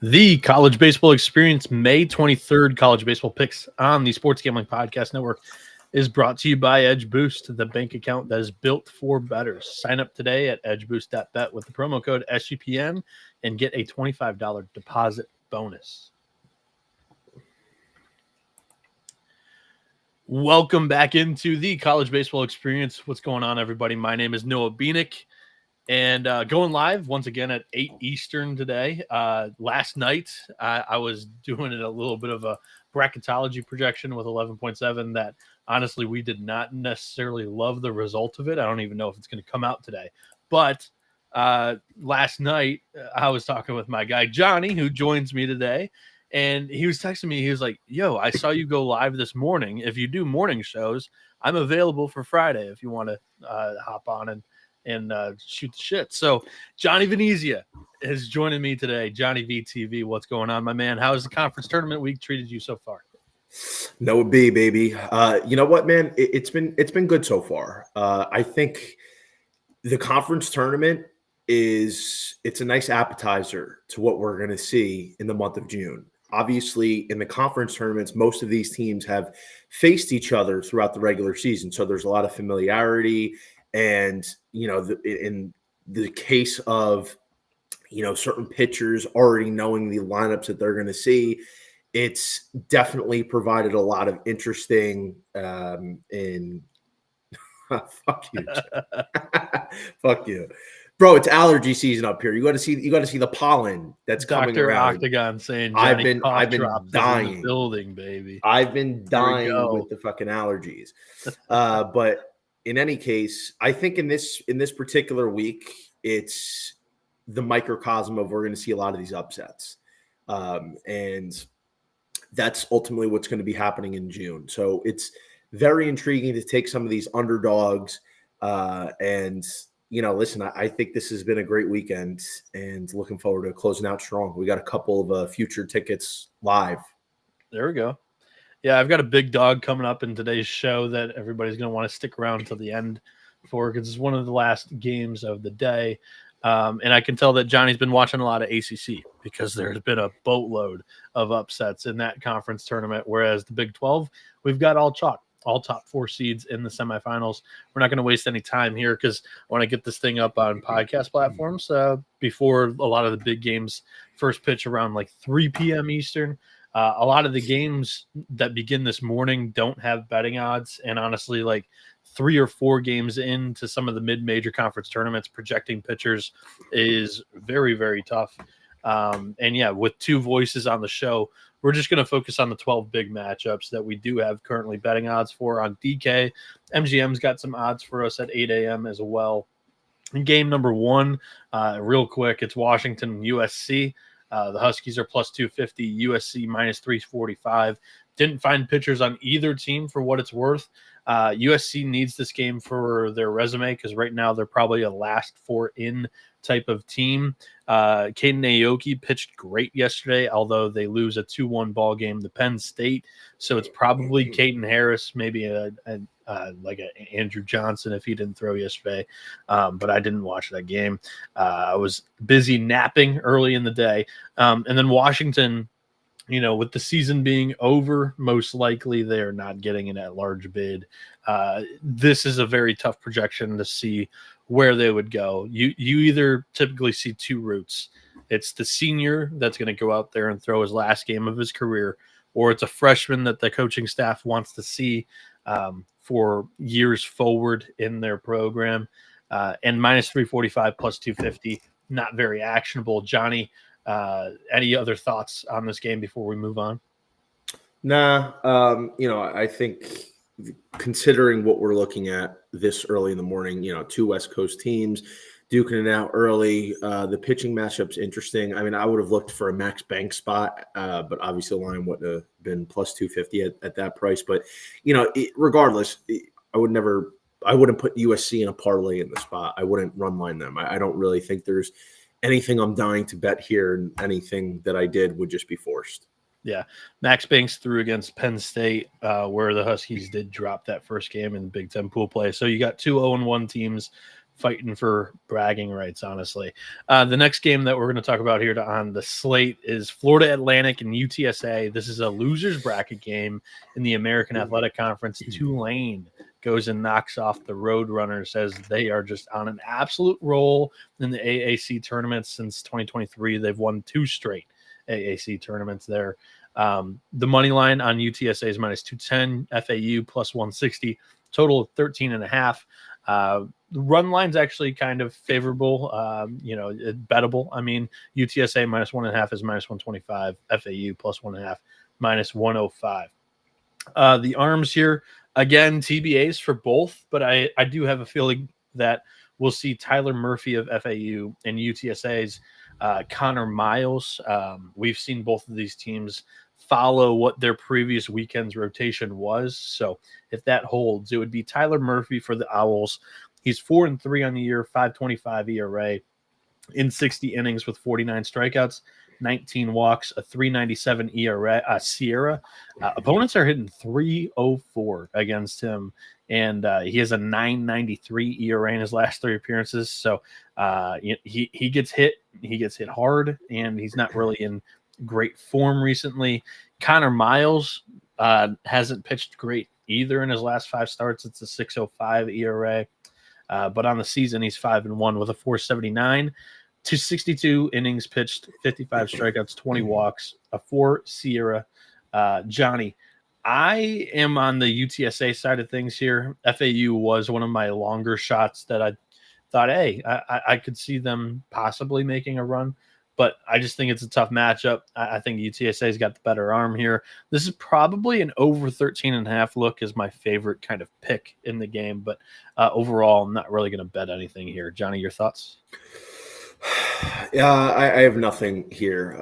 The College Baseball Experience May 23rd College Baseball Picks on the Sports Gambling Podcast Network is brought to you by Edge Boost, the bank account that is built for bettors. Sign up today at edgeboost.bet with the promo code SGPN and get a $25 deposit bonus. Welcome back into the College Baseball Experience. What's going on, everybody? My name is Noah Bieniek. And going live once again at 8 Eastern today. Last night, I was doing a little bit of a bracketology projection with 11.7 that honestly we did not necessarily love the result of it. I don't even know if it's going to come out today. But last night, I was talking with my guy, Johnny, who joins me today. And he was texting me. He was like, yo, I saw you go live this morning. If you do morning shows, I'm available for Friday if you want to hop on and shoot the shit. So Johnny Venezia is joining me today. Johnny VTV, what's going on, my man? How has the conference tournament week treated you so far? Noah B, baby. You know what, man? It's been good so far. I think the conference tournament it's a nice appetizer to what we're going to see in the month of June. Obviously, in the conference tournaments, most of these teams have faced each other throughout the regular season, so there's a lot of familiarity. And, you know, in the case of, you know, certain pitchers already knowing the lineups that they're going to see, it's definitely provided a lot of interesting fuck you. Fuck you. Bro, it's allergy season up here. You got to see the pollen that's coming around. Dr. Octagon saying I've been dying. In the building, baby. I've been dying with the fucking allergies. But in any case, I think in this particular week, it's the microcosm of we're going to see a lot of these upsets. And that's ultimately what's going to be happening in June. So it's very intriguing to take some of these underdogs. And, you know, listen, I think this has been a great weekend and looking forward to closing out strong. We got a couple of future tickets live. There we go. Yeah, I've got a big dog coming up in today's show that everybody's going to want to stick around until the end for because it's one of the last games of the day. And I can tell that Johnny's been watching a lot of ACC because there's been a boatload of upsets in that conference tournament, whereas the Big 12, we've got all chalk, all top four seeds in the semifinals. We're not going to waste any time here because I want to get this thing up on podcast platforms before a lot of the big games first pitch around like 3 p.m. Eastern. A lot of the games that begin this morning don't have betting odds. And honestly, like 3 or 4 games into some of the mid-major conference tournaments, projecting pitchers is very, very tough. And yeah, with 2 voices on the show, we're just going to focus on the 12 big matchups that we do have currently betting odds for on DK. MGM's got some odds for us at 8 a.m. as well. In game number 1, real quick, it's Washington and USC. The Huskies are plus 250, USC minus 345. Didn't find pitchers on either team for what it's worth. USC needs this game for their resume because right now they're probably a last 4 in type of team. Caden Aoki pitched great yesterday, although they lose a 2-1 ball game to Penn State. So it's probably Caden Harris, maybe like a Andrew Johnson if he didn't throw yesterday. But I didn't watch that game. I was busy napping early in the day. And then Washington, you know, with the season being over, most likely they're not getting an at-large bid. This is a very tough projection to see where they would go. You either typically see 2 routes. It's the senior that's going to go out there and throw his last game of his career, or it's a freshman that the coaching staff wants to see for years forward in their program. And minus 345 plus 250, not very actionable. Johnny, any other thoughts on this game before we move on? Nah, you know, I think considering what we're looking at this early in the morning, you know, 2 West Coast teams duking it out early. The pitching matchup's interesting. I mean, I would have looked for a Max Bank spot, but obviously the line wouldn't have been plus 250 at that price. But, you know, regardless, I wouldn't put USC in a parlay in the spot. I wouldn't run line them. I don't really think there's anything I'm dying to bet here, and anything that I did would just be forced. Yeah, Max Banks threw against Penn State, where the Huskies did drop that first game in Big Ten pool play. So you got 2 0-1 teams fighting for bragging rights, honestly. The next game that we're going to talk about here on the slate is Florida Atlantic and UTSA. This is a loser's bracket game in the American Athletic Conference. Tulane goes and knocks off the Roadrunners as they are just on an absolute roll in the AAC tournament since 2023. They've won 2 straight AAC tournaments there. The money line on UTSA is minus 210, FAU plus 160, total of 13.5. The run line's actually kind of favorable, bettable. I mean, UTSA minus 1.5 is minus 125, FAU plus 1.5, minus 105. The arms here, again, TBAs for both, but I do have a feeling that we'll see Tyler Murphy of FAU and UTSA's Connor Miles. We've seen both of these teams follow what their previous weekend's rotation was. So if that holds, it would be Tyler Murphy for the Owls. He's 4-3 on the year, 5.25 ERA in 60 innings with 49 strikeouts, 19 walks, a 3.97 ERA. Sierra opponents are hitting 3.04 against him, and he has a 9.93 ERA in his last 3 appearances. So he gets hit. He gets hit hard, and he's not really in great form recently. Connor Miles hasn't pitched great either in his last 5 starts. It's a 6.05 ERA. But on the season, he's 5-1 with a 4.79 to 62 innings pitched, 55 strikeouts, 20 walks, a 4 Sierra. Johnny, I am on the UTSA side of things here. FAU was one of my longer shots that I thought, hey, I could see them possibly making a run. But I just think it's a tough matchup. I think UTSA's got the better arm here. This is probably an over 13.5 look is my favorite kind of pick in the game. But overall, I'm not really going to bet anything here. Johnny, your thoughts? Yeah, I have nothing here.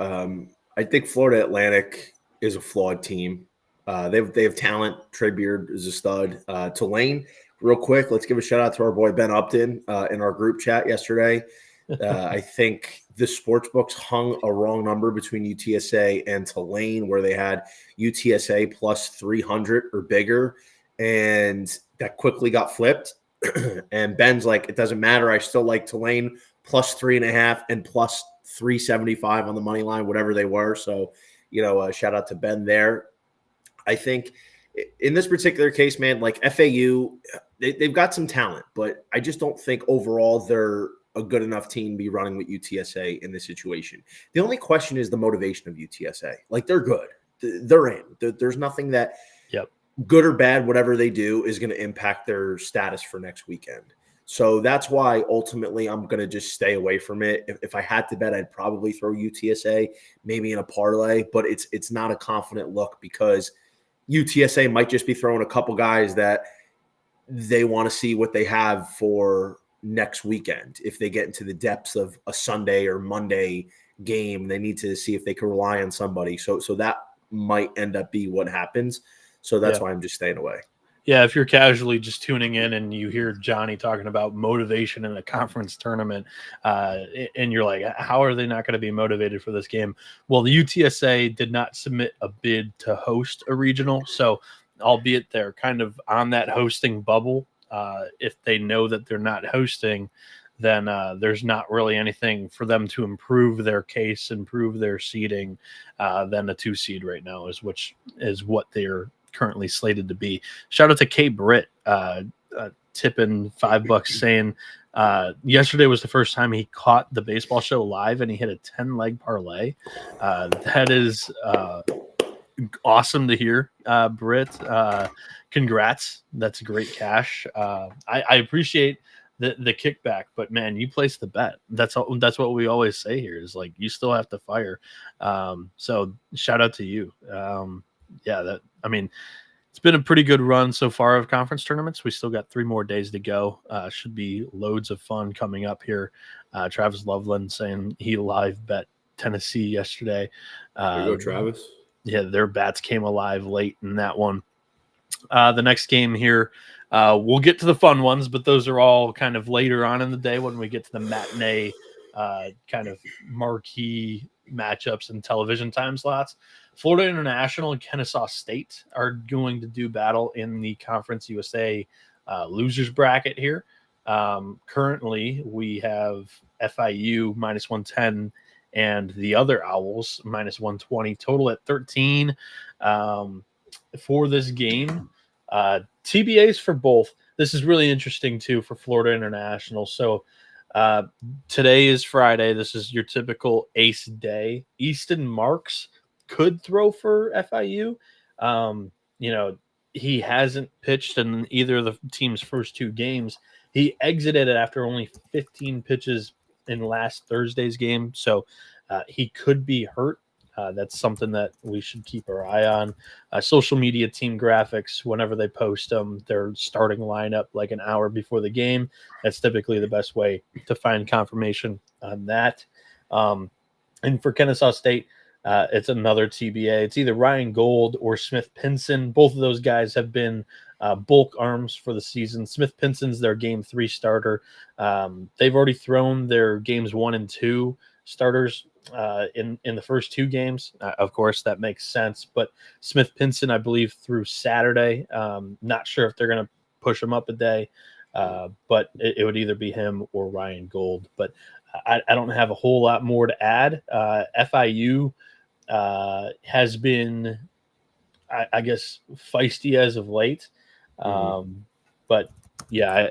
I think Florida Atlantic is a flawed team. They have talent. Trey Beard is a stud. Tulane, real quick, let's give a shout out to our boy Ben Upton in our group chat yesterday. I think the sports books hung a wrong number between UTSA and Tulane, where they had UTSA plus 300 or bigger, and that quickly got flipped. And Ben's like, it doesn't matter. I still like Tulane plus 3.5 and plus 375 on the money line, whatever they were. So, shout out to Ben there. I think in this particular case, man, like FAU, they've got some talent, but I just don't think overall they're a good enough team to be running with UTSA in this situation. The only question is the motivation of UTSA. Like, they're good. They're in. There's nothing that good or bad, whatever they do, is going to impact their status for next weekend. So that's why ultimately I'm going to just stay away from it. If I had to bet, I'd probably throw UTSA maybe in a parlay, but it's not a confident look because UTSA might just be throwing a couple guys that they want to see what they have for next weekend. If they get into the depths of a Sunday or Monday game, they need to see if they can rely on somebody. So that might end up be what happens. So that's why I'm just staying away. Yeah, if you're casually just tuning in and you hear Johnny talking about motivation in a conference tournament, and you're like, how are they not going to be motivated for this game? Well, the UTSA did not submit a bid to host a regional. So albeit they're kind of on that hosting bubble, if they know that they're not hosting, then there's not really anything for them to improve their case, improve their seeding than a 2 seed right now which is what they're currently slated to be. Shout out to K Britt tipping $5 saying yesterday was the first time he caught the baseball show live and he hit a 10-leg parlay. That is awesome to hear, Britt. Congrats. That's great cash. I appreciate the kickback, but man, you placed the bet. That's what we always say here is like, you still have to fire. So shout out to you. It's been a pretty good run so far of conference tournaments. We still got 3 more days to go. Should be loads of fun coming up here. Travis Loveland saying he live bet Tennessee yesterday. There you go, Travis. Yeah, their bats came alive late in that one. The next game here, we'll get to the fun ones, but those are all kind of later on in the day when we get to the matinee kind of marquee matchups and television time slots. Florida International and Kennesaw State are going to do battle in the Conference USA losers bracket here. Currently, we have FIU minus 110 and the other Owls minus 120, total at 13 for this game. TBAs for both. This is really interesting, too, for Florida International. So today is Friday. This is your typical ace day. Easton Marks could throw for FIU. He hasn't pitched in either of the team's first two games. He exited it after only 15 pitches in last Thursday's game. So he could be hurt. That's something that we should keep our eye on. Social media team graphics, whenever they post them, their starting lineup like an hour before the game. That's typically the best way to find confirmation on that. And for Kennesaw State, it's another TBA. It's either Ryan Gold or Smith Pinson. Both of those guys have been bulk arms for the season. Smith Pinson's their game 3 starter. They've already thrown their games 1 and 2 starters in the first 2 games. Of course, that makes sense. But Smith Pinson, I believe, through Saturday. Not sure if they're going to push him up a day, but it would either be him or Ryan Gold. But I don't have a whole lot more to add. FIU has been, I guess, feisty as of late. But yeah,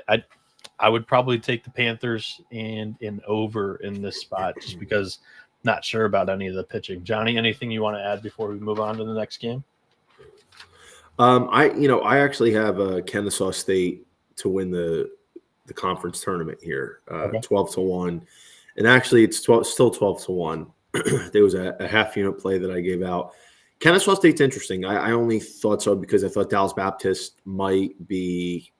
I would probably take the Panthers and an over in this spot just because not sure about any of the pitching. Johnny, anything you want to add before we move on to the next game? I actually have Kennesaw State to win the conference tournament here, 12-1, and actually it's still 12-1. There was a half unit play that I gave out. Kennesaw State's interesting. I only thought so because I thought Dallas Baptist might be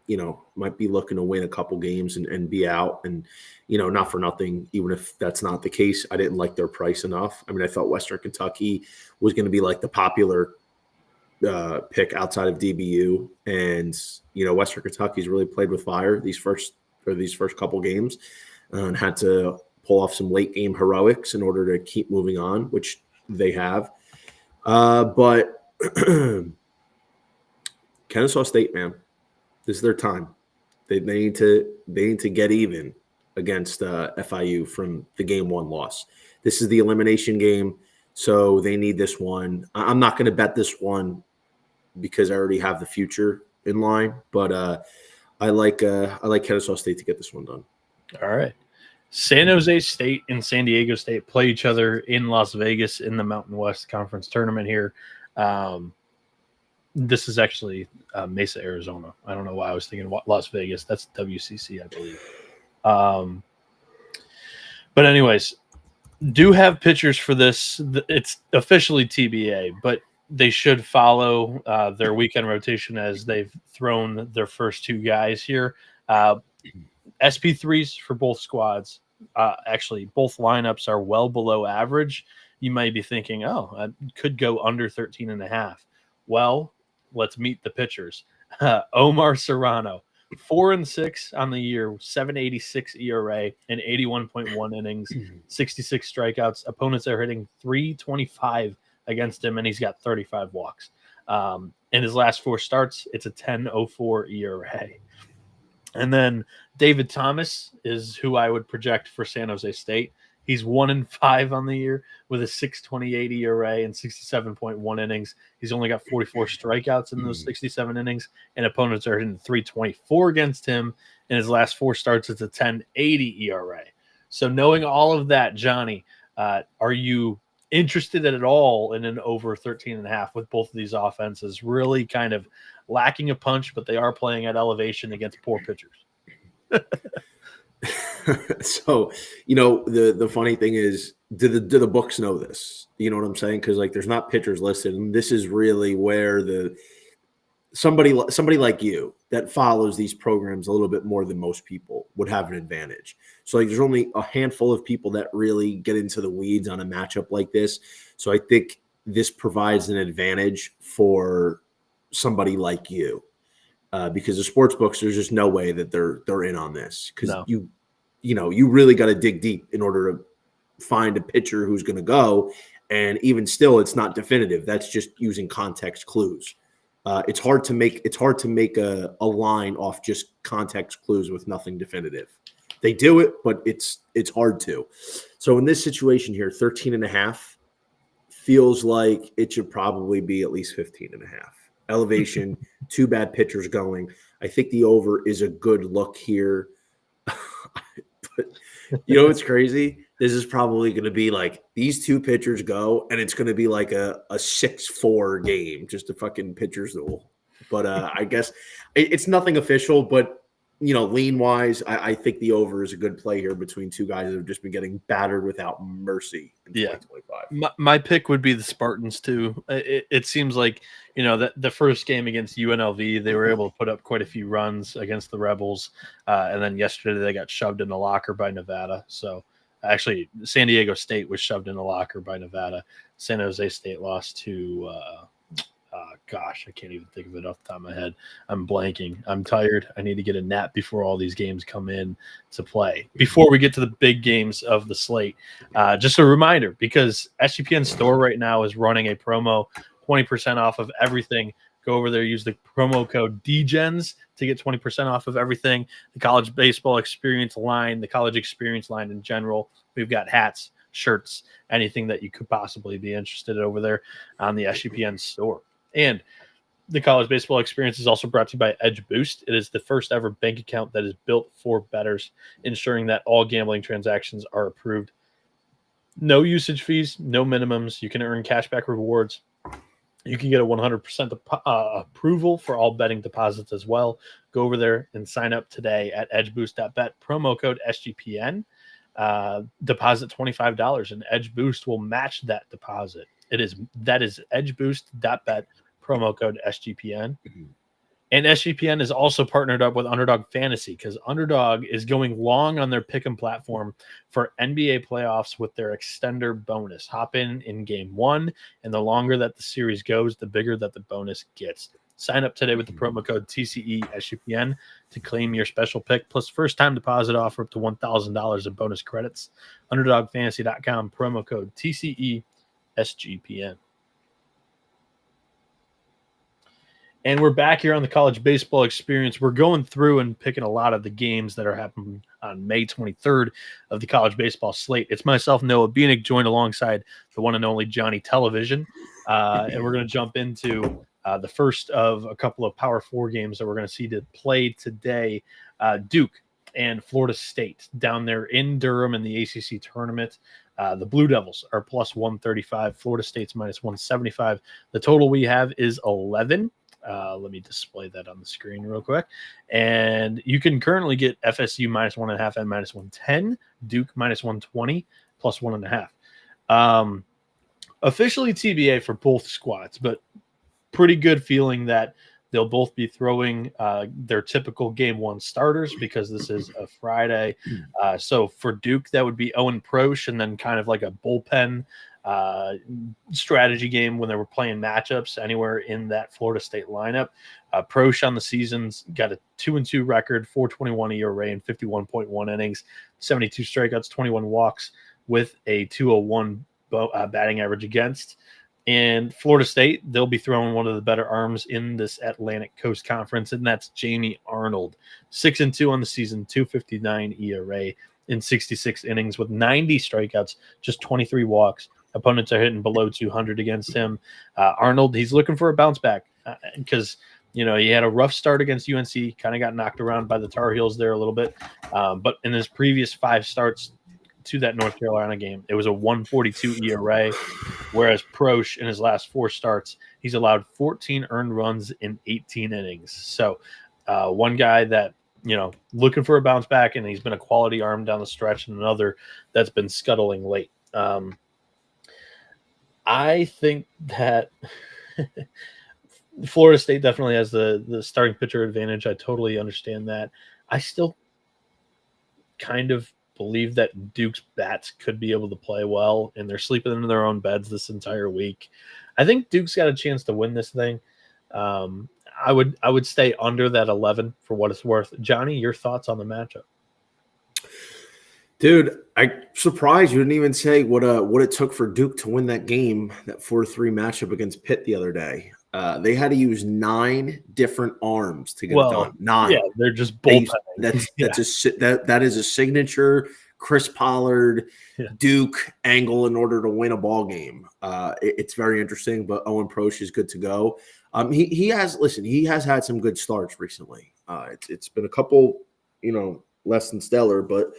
looking to win a couple games and be out. And, not for nothing, even if that's not the case, I didn't like their price enough. I mean, I thought Western Kentucky was going to be like the popular pick outside of DBU. And, Western Kentucky's really played with fire these first couple games and had to pull off some late game heroics in order to keep moving on, which they have. But Kennesaw State, man, this is their time. They need to get even against FIU from the game 1 loss. This is the elimination game, so they need this one. I'm not going to bet this one because I already have the future in line, but I like Kennesaw State to get this one done. All right. San Jose State and San Diego State play each other in Las Vegas in the Mountain West Conference tournament here. This is actually Mesa, Arizona. I don't know why I was thinking Las Vegas. That's WCC, I believe. But anyways, do have pitchers for this. It's officially TBA, but they should follow their weekend rotation as they've thrown their first 2 guys here. SP3s for both squads. Actually, both lineups are well below average. You might be thinking, I could go under 13.5. Well, let's meet the pitchers. Omar Serrano, 4-6 on the year, 7.86 ERA and 81.1 innings, 66 strikeouts. Opponents are hitting 325 against him, and he's got 35 walks. In his last 4 starts, it's a 10.04 ERA. And then David Thomas is who I would project for San Jose State. He's 1-5 on the year with a 6.28 ERA and 67.1 innings. He's only got 44 strikeouts in those 67 innings, and opponents are hitting 324 against him. In his last 4 starts, it's a 10.80 ERA. So knowing all of that, Johnny, are you interested at all in an over 13.5 with both of these offenses really kind of lacking a punch, but they are playing at elevation against poor pitchers? So, the funny thing is, do the books know this? You know what I'm saying? Because there's not pitchers listed, and this is really where somebody like you that follows these programs a little bit more than most people would have an advantage. So there's only a handful of people that really get into the weeds on a matchup like this. So I think this provides an advantage for somebody like you, because the sports books, there's just no way that they're in on this, because you really got to dig deep in order to find a pitcher who's going to go. And even still, it's not definitive. That's just using context clues. It's hard to make a line off just context clues with nothing definitive. They do it, but it's hard to. So in this situation here, 13.5 feels like it should probably be at least 15.5. Elevation, two bad pitchers going. I think the over is a good look here. But you know what's crazy? This is probably going to be like these two pitchers go, and it's going to be like a 6-4 game, just a fucking pitcher's duel. But I guess it's nothing official, but lean wise, I think the over is a good play here between two guys that have just been getting battered without mercy in 2025. My pick would be the Spartans too. It seems like that the first game against UNLV, they were able to put up quite a few runs against the Rebels, and then yesterday they got shoved in the locker by Nevada. So actually, San Diego State was shoved in the locker by Nevada. San Jose State lost to. Gosh, I can't even think of it off the top of my head. I'm blanking. I'm tired. I need to get a nap before all these games come in to play. Before we get to the big games of the slate, just a reminder, because SGPN store right now is running a promo, 20% off of everything. Go over there, use the promo code DEGENS to get 20% off of everything. The college baseball experience line, the college experience line in general. We've got hats, shirts, anything that you could possibly be interested in over there on the SGPN store. And the college baseball experience is also brought to you by Edge Boost. It is the first ever bank account that is built for bettors, ensuring that all gambling transactions are approved. No usage fees, no minimums. You can earn cashback rewards. You can get a 100% approval for all betting deposits as well. Go over there and sign up today at edgeboost.bet. Promo code SGPN. Deposit $25 and Edge Boost will match that deposit. That is edgeboost.bet, promo code SGPN. And SGPN is also partnered up with Underdog Fantasy because Underdog is going long on their pick'em platform for NBA playoffs with their extender bonus. Hop in game one, and the longer that the series goes, the bigger that the bonus gets. Sign up today with the promo code TCE SGPN to claim your special pick, plus first-time deposit offer up to $1,000 in bonus credits. UnderdogFantasy.com, promo code TCE SGPN. And we're back here on the college baseball experience. We're going through and picking a lot of the games that are happening on May 23rd of the college baseball slate. It's myself, Noah Bieniek, joined alongside the one and only Johnny Television. And we're going to jump into the first of a couple of Power 4 games that we're going to see to play today. Duke and Florida State down there in Durham in the ACC tournament. The Blue Devils are plus 135. Florida State's minus 175. The total we have is 11. Let me display that on the screen real quick. And you can currently get FSU minus 1.5 and minus 110, Duke minus 120, plus 1.5. Officially TBA for both squads, but pretty good feeling that they'll both be throwing their typical game one starters because this is a Friday. So for Duke, that would be Owen Prosh and then kind of like a bullpen strategy game when they were playing matchups anywhere in that Florida State lineup. Prosh on the season's got a 2-2 record, 4.21 ERA and 51.1 innings, 72 strikeouts, 21 walks with a 2.01 batting average against. And Florida State, they'll be throwing one of the better arms in this Atlantic Coast Conference, and that's Jamie Arnold. 6-2 on the season, 2.59 ERA in 66 innings with 90 strikeouts, just 23 walks. Opponents are hitting below 200 against him. Arnold, he's looking for a bounce back because, he had a rough start against UNC, kind of got knocked around by the Tar Heels there a little bit. But in his previous 5 starts to that North Carolina game, it was a 1.42 ERA, whereas Prosh in his last 4 starts, he's allowed 14 earned runs in 18 innings. So one guy that, looking for a bounce back, and he's been a quality arm down the stretch, and another that's been scuttling late. I think that Florida State definitely has the starting pitcher advantage. I totally understand that. I still kind of believe that Duke's bats could be able to play well, and they're sleeping in their own beds this entire week. I think Duke's got a chance to win this thing. I would stay under that 11 for what it's worth. Johnny, your thoughts on the matchup? Dude, I'm surprised you didn't even say what it took for Duke to win that game, that 4-3 matchup against Pitt the other day. They had to use 9 different arms to get it Well, done. 9. yeah, they're just bullpenning. That is a signature Chris Pollard Duke angle in order to win a ball game. It's very interesting, but Owen Prosch is good to go. He has had some good starts recently. It's been a couple, less than stellar, but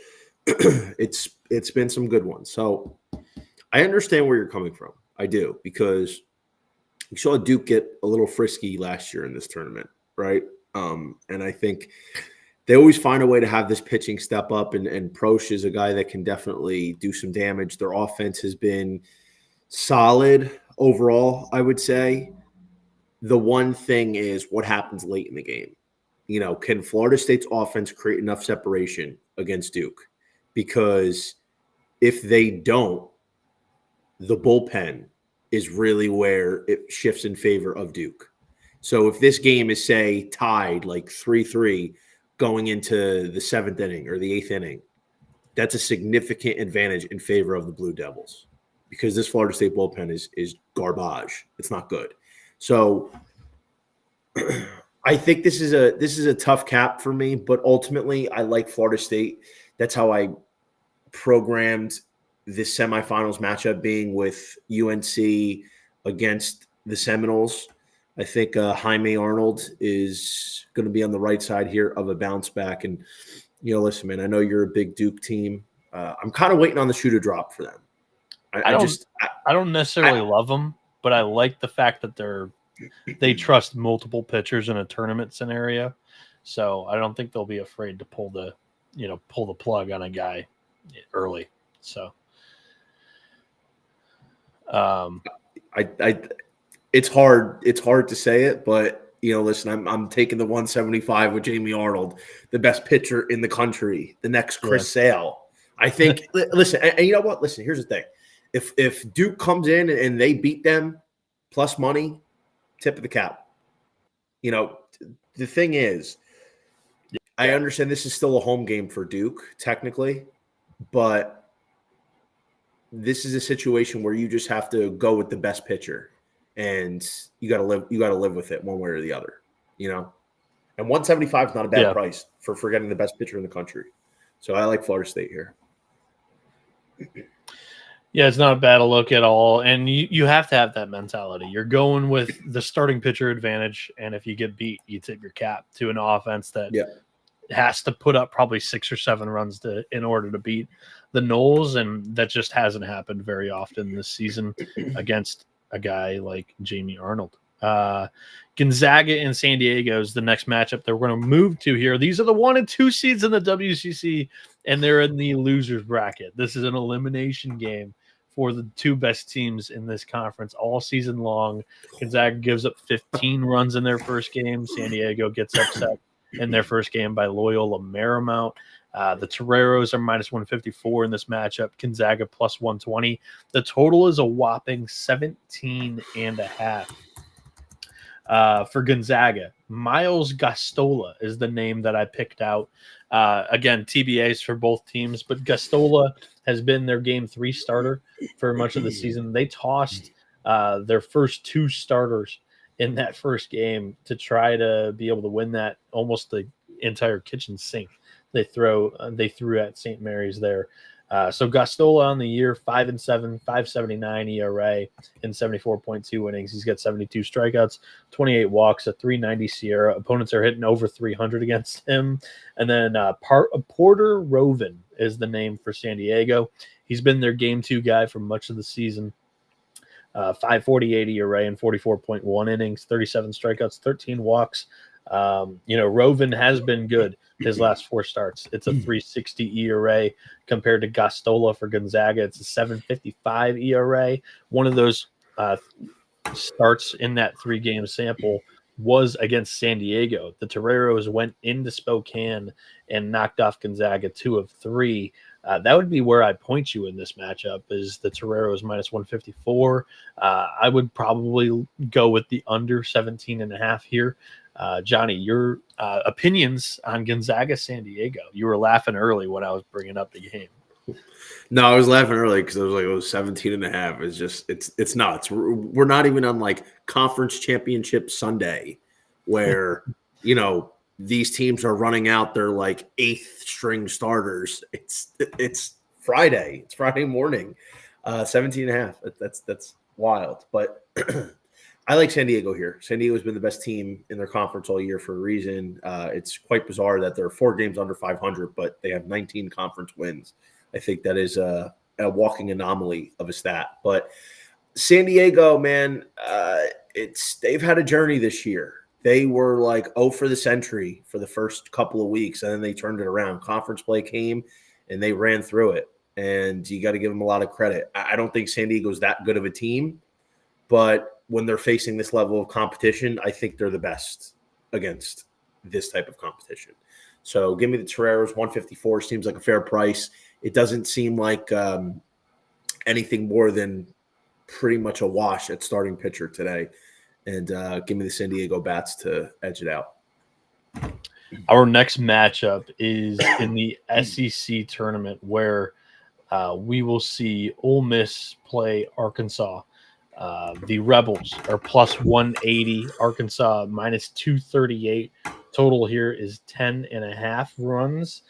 it's been some good ones. So I understand where you're coming from. I do, because we saw Duke get a little frisky last year in this tournament, right? And I think they always find a way to have this pitching step up, and Prosch is a guy that can definitely do some damage. Their offense has been solid overall, I would say. The one thing is what happens late in the game. Can Florida State's offense create enough separation against Duke? Because if they don't, the bullpen is really where it shifts in favor of Duke. So if this game is, say, tied like 3-3 going into the 7th inning or the 8th inning, that's a significant advantage in favor of the Blue Devils, because this Florida State bullpen is garbage. It's not good. So I think this is a tough cap for me, but ultimately I like Florida State. That's how I programmed this semifinals matchup being with UNC against the Seminoles. I think Jaime Arnold is going to be on the right side here of a bounce back. And, listen, man, I know you're a big Duke team. I'm kind of waiting on the shoe to drop for them. I don't necessarily love them, but I like the fact that they trust multiple pitchers in a tournament scenario. So I don't think they'll be afraid to pull the plug on a guy early. So it's hard to say it, but listen, I'm taking the 175 with Jamie Arnold, the best pitcher in the country, the next Chris Sale. I think listen, and you know what? Listen, here's the thing. If Duke comes in and they beat them plus money, tip of the cap. The thing is, I understand this is still a home game for Duke, technically, but this is a situation where you just have to go with the best pitcher, and you got to live with it one way or the other, And 175 is not a bad price for getting the best pitcher in the country. So I like Florida State here. Yeah, it's not a bad look at all. And you have to have that mentality. You're going with the starting pitcher advantage, and if you get beat, you tip your cap to an offense that has to put up probably 6 or 7 runs in order to beat the Noles, and that just hasn't happened very often this season against a guy like Jamie Arnold. Gonzaga and San Diego is the next matchup that we're going to move to here. These are the 1 and 2 seeds in the WCC, and they're in the losers bracket. This is an elimination game for the 2 best teams in this conference all season long. Gonzaga gives up 15 runs in their first game. San Diego gets upset in their first game by Loyola Marymount. The Toreros are minus 154 in this matchup. Gonzaga plus 120. The total is a whopping 17.5. For Gonzaga, Miles Gastola is the name that I picked out. Again, TBAs for both teams, but Gastola has been their game 3 starter for much of the season. They tossed their first 2 starters in that first game to try to be able to win that, almost the entire kitchen sink they threw at St. Mary's there. So Gastola on the year, 5-7, 5.79 ERA in 74.2 innings. He's got 72 strikeouts, 28 walks, a 390 Sierra. Opponents are hitting over 300 against him. And then Porter Rovin is the name for San Diego. He's been their game 2 guy for much of the season. 5.48 ERA in 44.1 innings, 37 strikeouts, 13 walks. Rovin has been good his last 4 starts. It's a 3.60 ERA compared to Gastola for Gonzaga. It's a 7.55 ERA. One of those starts in that 3-game sample was against San Diego. The Toreros went into Spokane and knocked off Gonzaga 2 of 3. That would be where I point you in this matchup, is the Toreros minus 154. I would probably go with the under 17.5 here. Johnny, your opinions on Gonzaga San Diego. You were laughing early when I was bringing up the game. No, I was laughing early because I was like, oh, 17 and a half. It's just, it's nuts. We're not even on like conference championship Sunday where, these teams are running out their like eighth string starters. It's Friday. It's Friday morning. 17 and a half. That's wild. But I like San Diego here. San Diego's been the best team in their conference all year for a reason. It's quite bizarre that they're 4 games under 500, but they have 19 conference wins. I think that is a walking anomaly of a stat. But San Diego, man, they've had a journey this year. They were like 0 for the century for the first couple of weeks, and then they turned it around. Conference play came, and they ran through it. And you got to give them a lot of credit. I don't think San Diego's that good of a team, but when they're facing this level of competition, I think they're the best against this type of competition. So give me the Toreros. 154 seems like a fair price. It doesn't seem like anything more than pretty much a wash at starting pitcher today. And give me the San Diego Bats to edge it out. Our next matchup is in the SEC tournament where we will see Ole Miss play Arkansas. The Rebels are plus 180, Arkansas minus 238. Total here is 10.5 runs.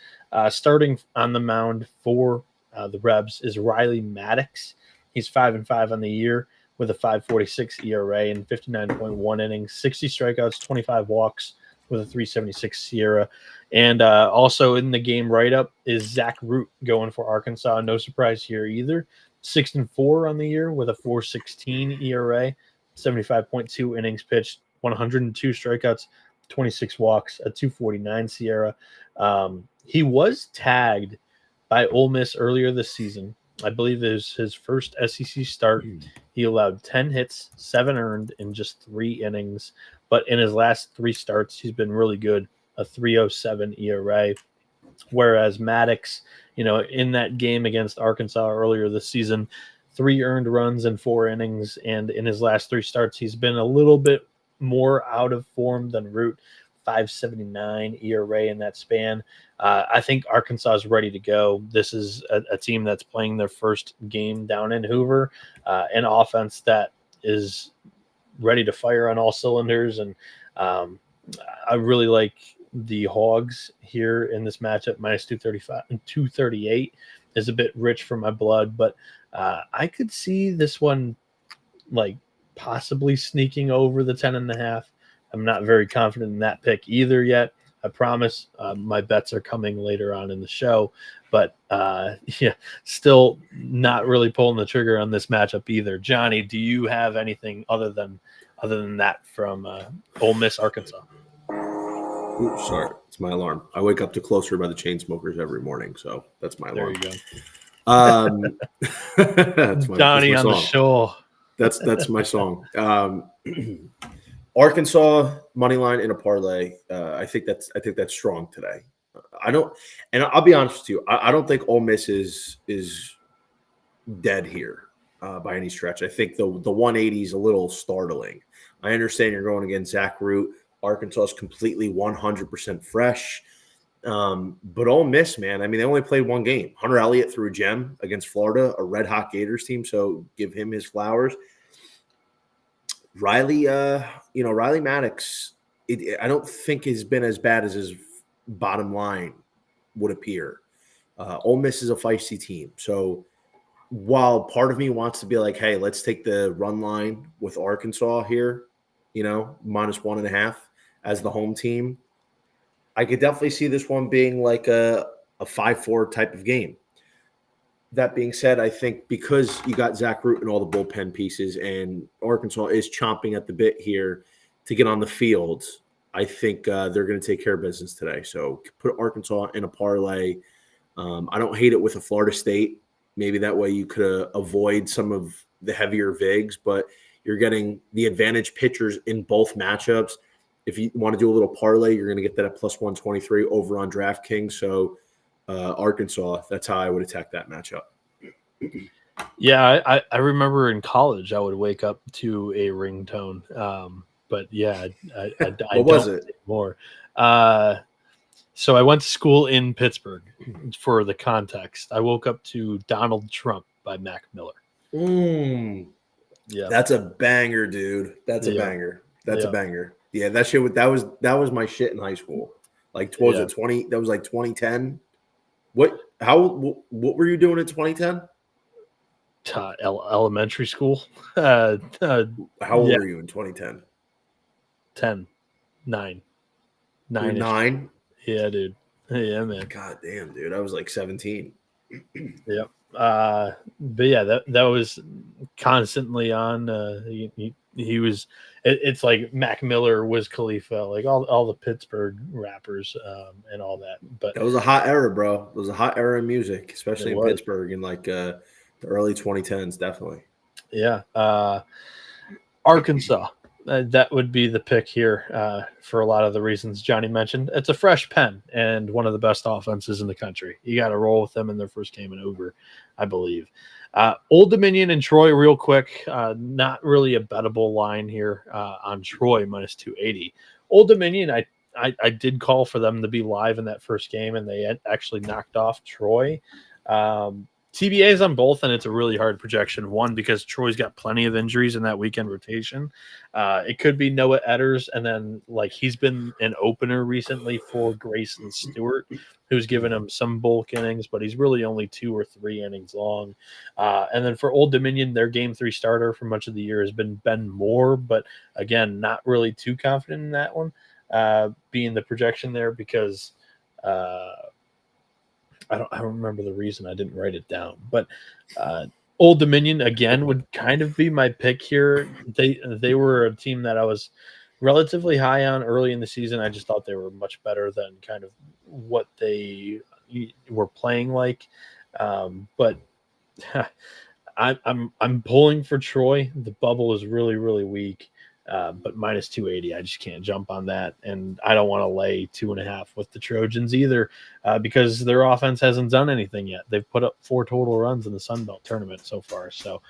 Starting on the mound for the Rebs is Riley Maddox. He's 5-5 on the year with a 5.46 ERA and 59.1 innings, 60 strikeouts, 25 walks with a 3.76 Sierra. And also in the game write-up is Zach Root going for Arkansas. No surprise here either. 6-4 on the year with a 4.16 ERA, 75.2 innings pitched, 102 strikeouts, 26 walks, a 2.49 Sierra. He was tagged by Ole Miss earlier this season. I believe it was his first SEC start. He allowed 10 hits, 7 earned in just 3 innings. But in his last 3 starts, he's been really good, a 3.07 ERA. Whereas Maddox, in that game against Arkansas earlier this season, 3 earned runs in 4 innings. And in his last 3 starts, he's been a little bit more out of form than Root, 5.79 ERA in that span. I think Arkansas is ready to go. This is a team that's playing their first game down in Hoover, an offense that is ready to fire on all cylinders. And I really like the Hogs here in this matchup. Minus 235 and 238 is a bit rich for my blood, but I could see this one like possibly sneaking over the 10.5. I'm not very confident in that pick either yet. I promise my bets are coming later on in the show, but still not really pulling the trigger on this matchup either. Johnny, do you have anything other than that from Ole Miss Arkansas? Ooh, sorry, it's my alarm. I wake up to Closer by the Chainsmokers every morning, so that's my alarm. There you go. That's Johnny on the show. That's my song. Arkansas money line in a parlay. I think that's strong today. I'll be honest with you. I don't think Ole Miss is dead here by any stretch. I think the 180 is a little startling. I understand you're going against Zach Root. Arkansas is completely 100% fresh. But Ole Miss, man, I mean, they only played 1 game. Hunter Elliott threw a gem against Florida, a red-hot Gators team, so give him his flowers. Riley Maddox, I don't think has been as bad as his bottom line would appear. Ole Miss is a feisty team. So while part of me wants to be like, hey, let's take the run line with Arkansas here, minus 1.5 as the home team, I could definitely see this one being like a 5-4 type of game. That being said, I think because you got Zach Root and all the bullpen pieces and Arkansas is chomping at the bit here to get on the field, I think they're going to take care of business today. So put Arkansas in a parlay. I don't hate it with a Florida State. Maybe that way you could avoid some of the heavier VIGs, but you're getting the advantage pitchers in both matchups. If you want to do a little parlay, you're going to get that at plus 123 over on DraftKings. So Arkansas, that's how I would attack that matchup. Yeah, I remember in college I would wake up to a ringtone. But yeah, I what was it? More. So I went to school in Pittsburgh. For the context, I woke up to Donald Trump by Mac Miller. Yeah. That's a banger, dude. That's a banger. That's a banger. Yeah, that shit. That was my shit in high school. Like, was it 20? That was like 2010. What were you doing in 2010? Elementary school. How old were you in 2010? 10, 9, 9. 9. Yeah, dude. Yeah, man. God damn, dude. I was like 17. Yep. But yeah, that was constantly on. He was. It's like Mac Miller, Wiz Khalifa, like all the Pittsburgh rappers and all that. But that was a hot era, bro. It was a hot era in music, especially in Pittsburgh in like the early 2010s. Definitely. Yeah. Arkansas. That would be the pick here for a lot of the reasons Johnny mentioned. It's a fresh pen and one of the best offenses in the country. You got to roll with them in their first game and over, I believe. Old Dominion and Troy, real quick. Not really a bettable line here on Troy minus 280. Old Dominion, I did call for them to be live in that first game, and they actually knocked off Troy. TBAs on both, and it's a really hard projection. One, because Troy's got plenty of injuries in that weekend rotation. It could be Noah Edders, and then like he's been an opener recently for Grayson Stewart, who's given him some bulk innings, but he's really only 2 or 3 innings long. And then for Old Dominion, their Game 3 starter for much of the year has been Ben Moore, but again, not really too confident in that one being the projection there because I don't remember the reason I didn't write it down, but Old Dominion again would kind of be my pick here. They were a team that I was relatively high on early in the season. I just thought they were much better than kind of what they were playing like. But I'm pulling for Troy. The bubble is really, really weak. But minus 280, I just can't jump on that. And I don't want to lay 2.5 with the Trojans either because their offense hasn't done anything yet. They've put up 4 total runs in the Sun Belt tournament so far. So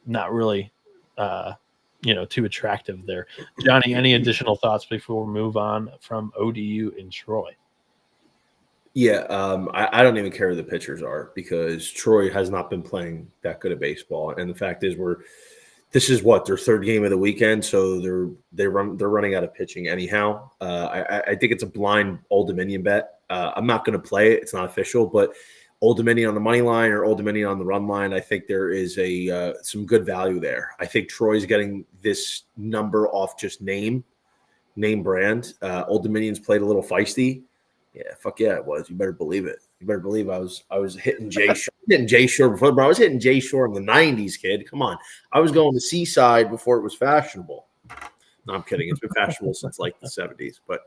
not really, too attractive there. Johnny, any additional thoughts before we move on from ODU in Troy? Yeah, I don't even care who the pitchers are because Troy has not been playing that good at baseball. And the fact is this is their third game of the weekend, so they're running out of pitching anyhow. I think it's a blind Old Dominion bet. I'm not going to play it; it's not official. But Old Dominion on the money line or Old Dominion on the run line, I think there is some good value there. I think Troy's getting this number off just name brand. Old Dominion's played a little feisty. Yeah, fuck yeah, it was. You better believe it. You better believe I was hitting Jay Shore before, bro. I was hitting Jay Shore in the 90s, kid. Come on. I was going to Seaside before it was fashionable. No, I'm kidding. It's been fashionable since like the 70s. But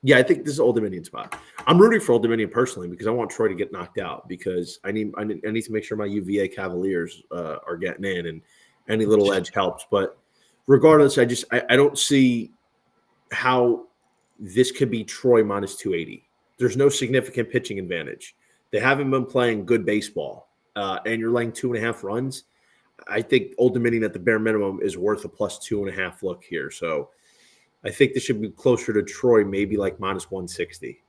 yeah, I think this is Old Dominion spot. I'm rooting for Old Dominion personally because I want Troy to get knocked out because I need to make sure my UVA Cavaliers are getting in and any little edge helps. But regardless, I don't see how this could be Troy minus 280. There's no significant pitching advantage. They haven't been playing good baseball, and you're laying 2.5 runs. I think Old Dominion at the bare minimum is worth a plus 2.5 look here. So I think this should be closer to Troy, maybe like minus 160.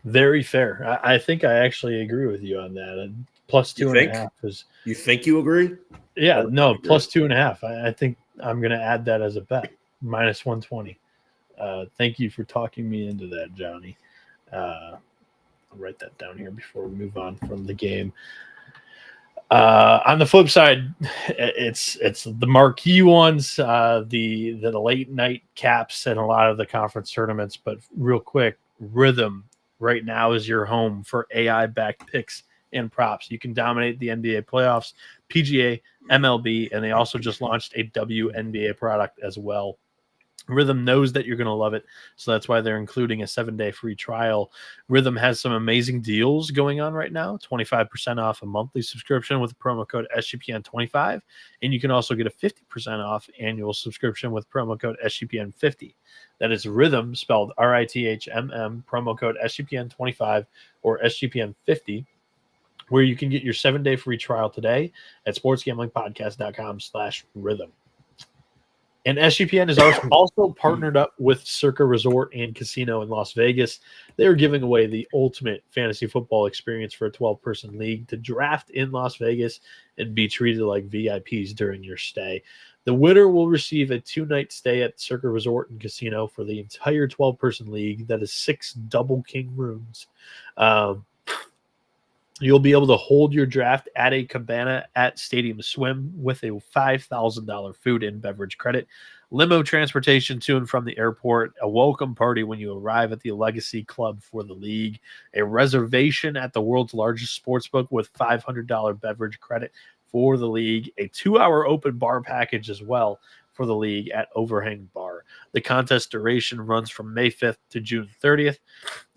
Very fair. I think I actually agree with you on that. Plus 2.5 is. You think you agree? Yeah, no, plus 2.5. I think I'm going to add that as a bet. Minus 120. Thank you for talking me into that, Johnny. I'll write that down here before we move on from the game. On the flip side, it's the marquee ones, the late night caps and a lot of the conference tournaments. But real quick, Rhythm right now is your home for AI-backed picks and props. You can dominate the NBA playoffs, PGA, MLB, and they also just launched a WNBA product as well. Rhythm knows that you're going to love it, so that's why they're including a 7-day free trial. Rhythm has some amazing deals going on right now, 25% off a monthly subscription with the promo code SGPN25, and you can also get a 50% off annual subscription with promo code SGPN50. That is Rhythm, spelled RITHMM, promo code SGPN25 or SGPN50, where you can get your 7-day free trial today at sportsgamblingpodcast.com/rhythm. And SGPN is also partnered up with Circa Resort and Casino in Las Vegas. They are giving away the ultimate fantasy football experience for a 12-person league to draft in Las Vegas and be treated like VIPs during your stay. The winner will receive a 2-night stay at Circa Resort and Casino for the entire 12-person league. That is 6 double king rooms. You'll be able to hold your draft at a cabana at Stadium Swim with a $5,000 food and beverage credit, limo transportation to and from the airport, a welcome party when you arrive at the Legacy Club for the league, a reservation at the world's largest sportsbook with $500 beverage credit for the league, a 2-hour open bar package as well for the league at Overhang Bar. The contest duration runs from May 5th to June 30th.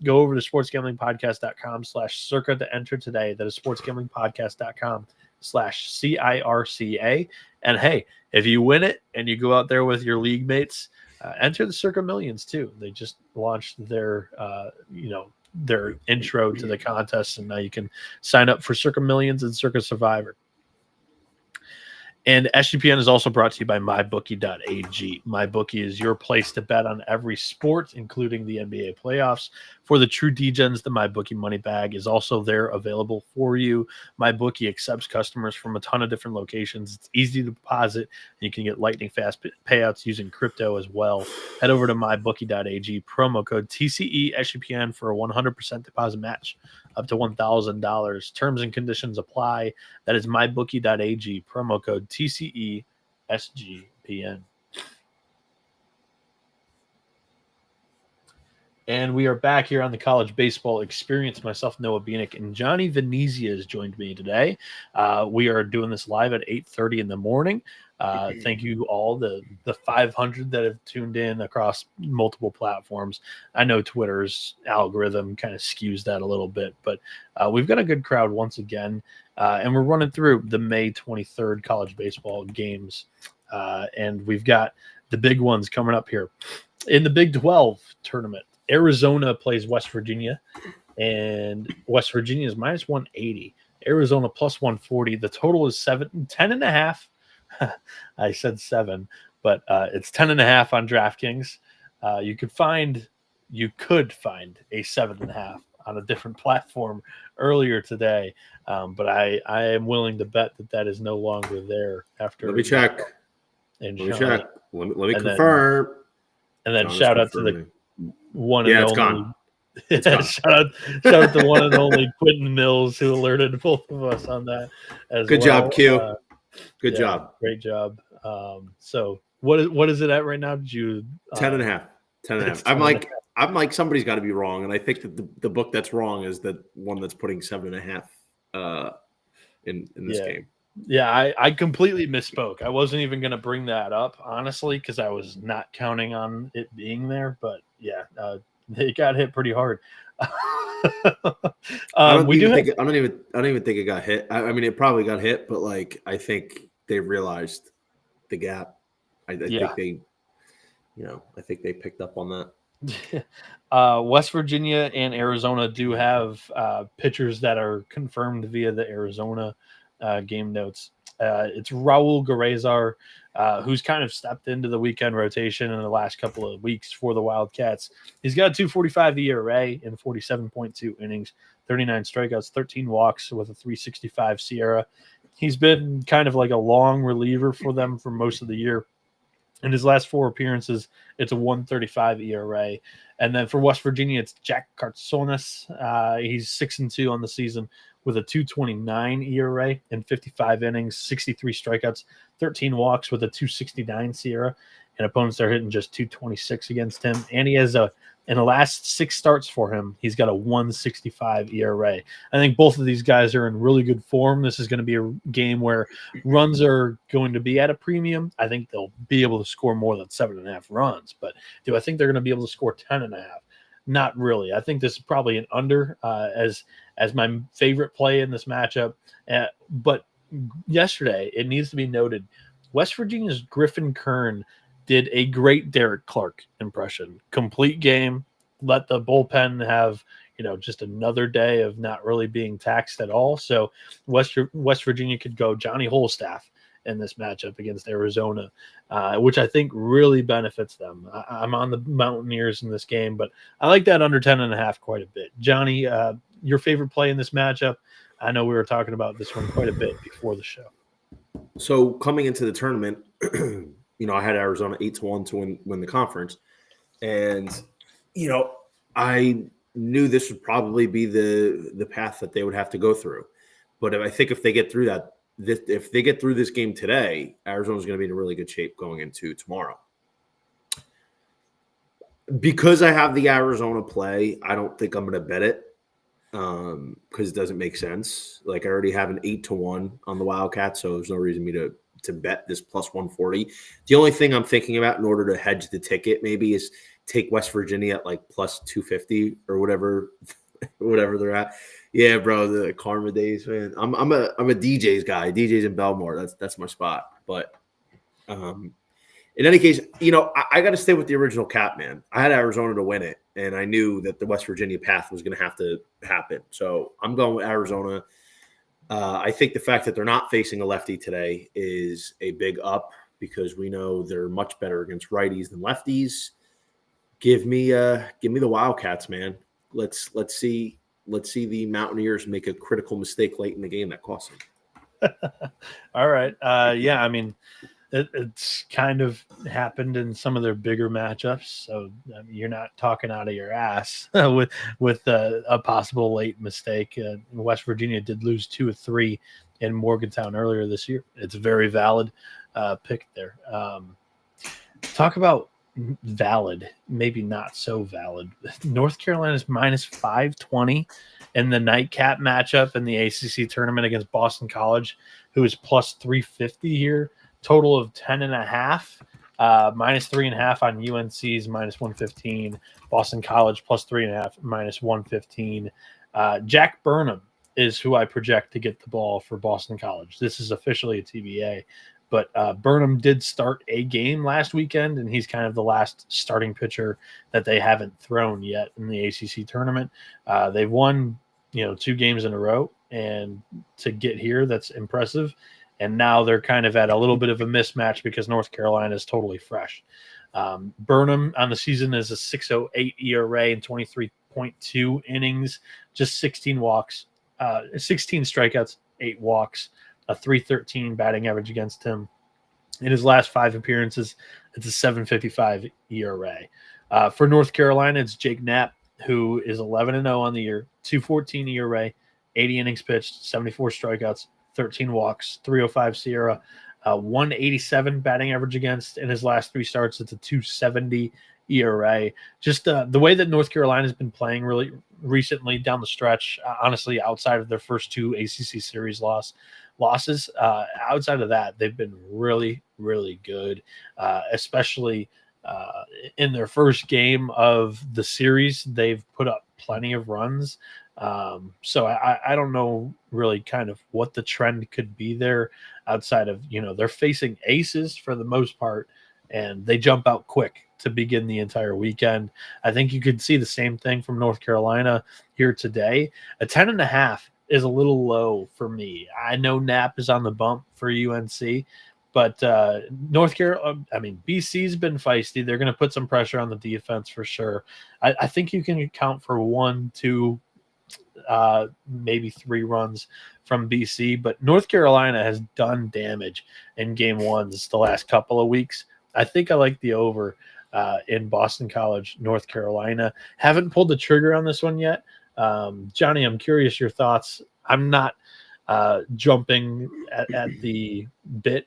Go over to sportsgamblingpodcast.com/circa to enter today. That is sportsgamblingpodcast.com/CIRCA. And hey, if you win it and you go out there with your league mates, enter the Circa Millions too. They just launched their, their intro to the contest, and now you can sign up for Circa Millions and Circa Survivor. And SGPN is also brought to you by MyBookie.ag. MyBookie is your place to bet on every sport, including the NBA playoffs. For the true degens, the MyBookie money bag is also there available for you. MyBookie accepts customers from a ton of different locations. It's easy to deposit, and you can get lightning fast payouts using crypto as well. Head over to MyBookie.ag, promo code TCE SGPN for a 100% deposit match up to $1,000. Terms and conditions apply. That is MyBookie.ag, promo code TCE SGPN. And we are back here on the College Baseball Experience. Myself, Noah Bieniek, and Johnny Venezia has joined me today. We are doing this live at 8:30 in the morning. Thank you all, the 500 that have tuned in across multiple platforms. I know Twitter's algorithm kind of skews that a little bit, but we've got a good crowd once again. And we're running through the May 23rd college baseball games. And we've got the big ones coming up here. In the Big 12 tournament, Arizona plays West Virginia, and West Virginia is minus 180. Arizona plus 140. The total is 10.5. I said 7, but it's 10.5 on DraftKings. You could find a 7.5 on a different platform earlier today, but I am willing to bet that is no longer there after. Let me check. Let me confirm. And then shout out to the one and only. Gone. shout out to one and only Quentin Mills, who alerted both of us on that as Good well. job, Q. Good job. Great job. So what is it at right now? Did you 10.5. 10.5. I'm like somebody's got to be wrong, and I think that the book that's wrong is the one that's putting 7.5 in this game. Yeah, I completely misspoke. I wasn't even going to bring that up, honestly, because I was not counting on it being there. But yeah, they got hit pretty hard. I don't even think it got hit. I mean, it probably got hit, but I think they realized the gap. I think they picked up on that. West Virginia and Arizona do have pitchers that are confirmed via the Arizona game notes. It's Raul Garezar, who's kind of stepped into the weekend rotation in the last couple of weeks for the Wildcats. He's got a 2.45 ERA in 47.2 innings, 39 strikeouts, 13 walks with a 3.65 SIERA. He's been kind of like a long reliever for them for most of the year. In his last 4 appearances, it's a 1.35 ERA. And then for West Virginia, it's Jack Cartsonas. He's 6-2 on the season with a 2.29 ERA in 55 innings, 63 strikeouts, 13 walks with a 2.69 SIERA. And opponents are hitting just 2.26 against him. And he has in the last 6 starts for him, he's got a 1.65 ERA. I think both of these guys are in really good form. This is going to be a game where runs are going to be at a premium. I think they'll be able to score more than 7.5 runs. But do I think they're going to be able to score 10.5? Not really. I think this is probably an under as my favorite play in this matchup. But yesterday, it needs to be noted, West Virginia's Griffin Kern did a great Derek Clark impression. Complete game, let the bullpen have, just another day of not really being taxed at all. So West Virginia could go Johnny Holstaff in this matchup against Arizona, which I think really benefits them. I'm on the Mountaineers in this game, but I like that under 10.5 quite a bit. Johnny, your favorite play in this matchup? I know we were talking about this one quite a bit before the show. So coming into the tournament, I had Arizona 8-1 to win the conference. And, I knew this would probably be the path that they would have to go through. But I think if they get through that, if they get through this game today, Arizona's going to be in a really good shape going into tomorrow. Because I have the Arizona play, I don't think I'm going to bet it because it doesn't make sense. Like I already have an 8-1 on the Wildcats, so there's no reason me to bet this plus 140. The only thing I'm thinking about in order to hedge the ticket maybe is take West Virginia at like plus 250 or whatever they're at. Yeah, bro, the Karma days, man. I'm a DJ's guy. DJ's in Belmore. That's my spot. But in any case, I got to stay with the original cap, man. I had Arizona to win it, and I knew that the West Virginia path was going to have to happen. So I'm going with Arizona. I think the fact that they're not facing a lefty today is a big up because we know they're much better against righties than lefties. Give me the Wildcats, man. Let's see the Mountaineers make a critical mistake late in the game that costs them. All right. Yeah, I mean, it's kind of happened in some of their bigger matchups, so you're not talking out of your ass with a possible late mistake. West Virginia did lose 2 of 3 in Morgantown earlier this year. It's a very valid pick there. Talk about valid, maybe not so valid. North Carolina's minus 520 in the nightcap matchup in the ACC tournament against Boston College, who is plus 350 here. Total of 10.5, minus 3.5 on UNC's minus 115. Boston College plus 3.5, minus 115. Jack Burnham is who I project to get the ball for Boston College. This is officially a TBA, but Burnham did start a game last weekend, and he's kind of the last starting pitcher that they haven't thrown yet in the ACC tournament. They've won, 2 games in a row, and to get here, that's impressive. And now they're kind of at a little bit of a mismatch because North Carolina is totally fresh. Burnham on the season is a 6.08 ERA and 23.2 innings, just 16 walks, 16 strikeouts, 8 walks, a 3.13 batting average against him. In his last 5 appearances, it's a 7.55 ERA. For North Carolina, it's Jake Knapp, who is 11-0 on the year, 2.14 ERA, 80 innings pitched, 74 strikeouts, 13 walks, 305 SIERA, 187 batting average against in his last 3 starts. It's a 270 ERA. Just the way that North Carolina has been playing really recently down the stretch, honestly, outside of their first 2 ACC series losses, outside of that, they've been really, really good, especially in their first game of the series. They've put up plenty of runs. So I don't know really kind of what the trend could be there outside of, they're facing aces for the most part, and they jump out quick to begin the entire weekend. I think you could see the same thing from North Carolina here today. A 10.5 is a little low for me. I know Knapp is on the bump for UNC, but North Carolina, BC's been feisty. They're going to put some pressure on the defense for sure. I think you can account for 1, 2, maybe 3 runs from BC, but North Carolina has done damage in game 1s the last couple of weeks. I think I like the over in Boston College, North Carolina. Haven't pulled the trigger on this one yet. Johnny, I'm curious your thoughts. I'm not jumping at the bit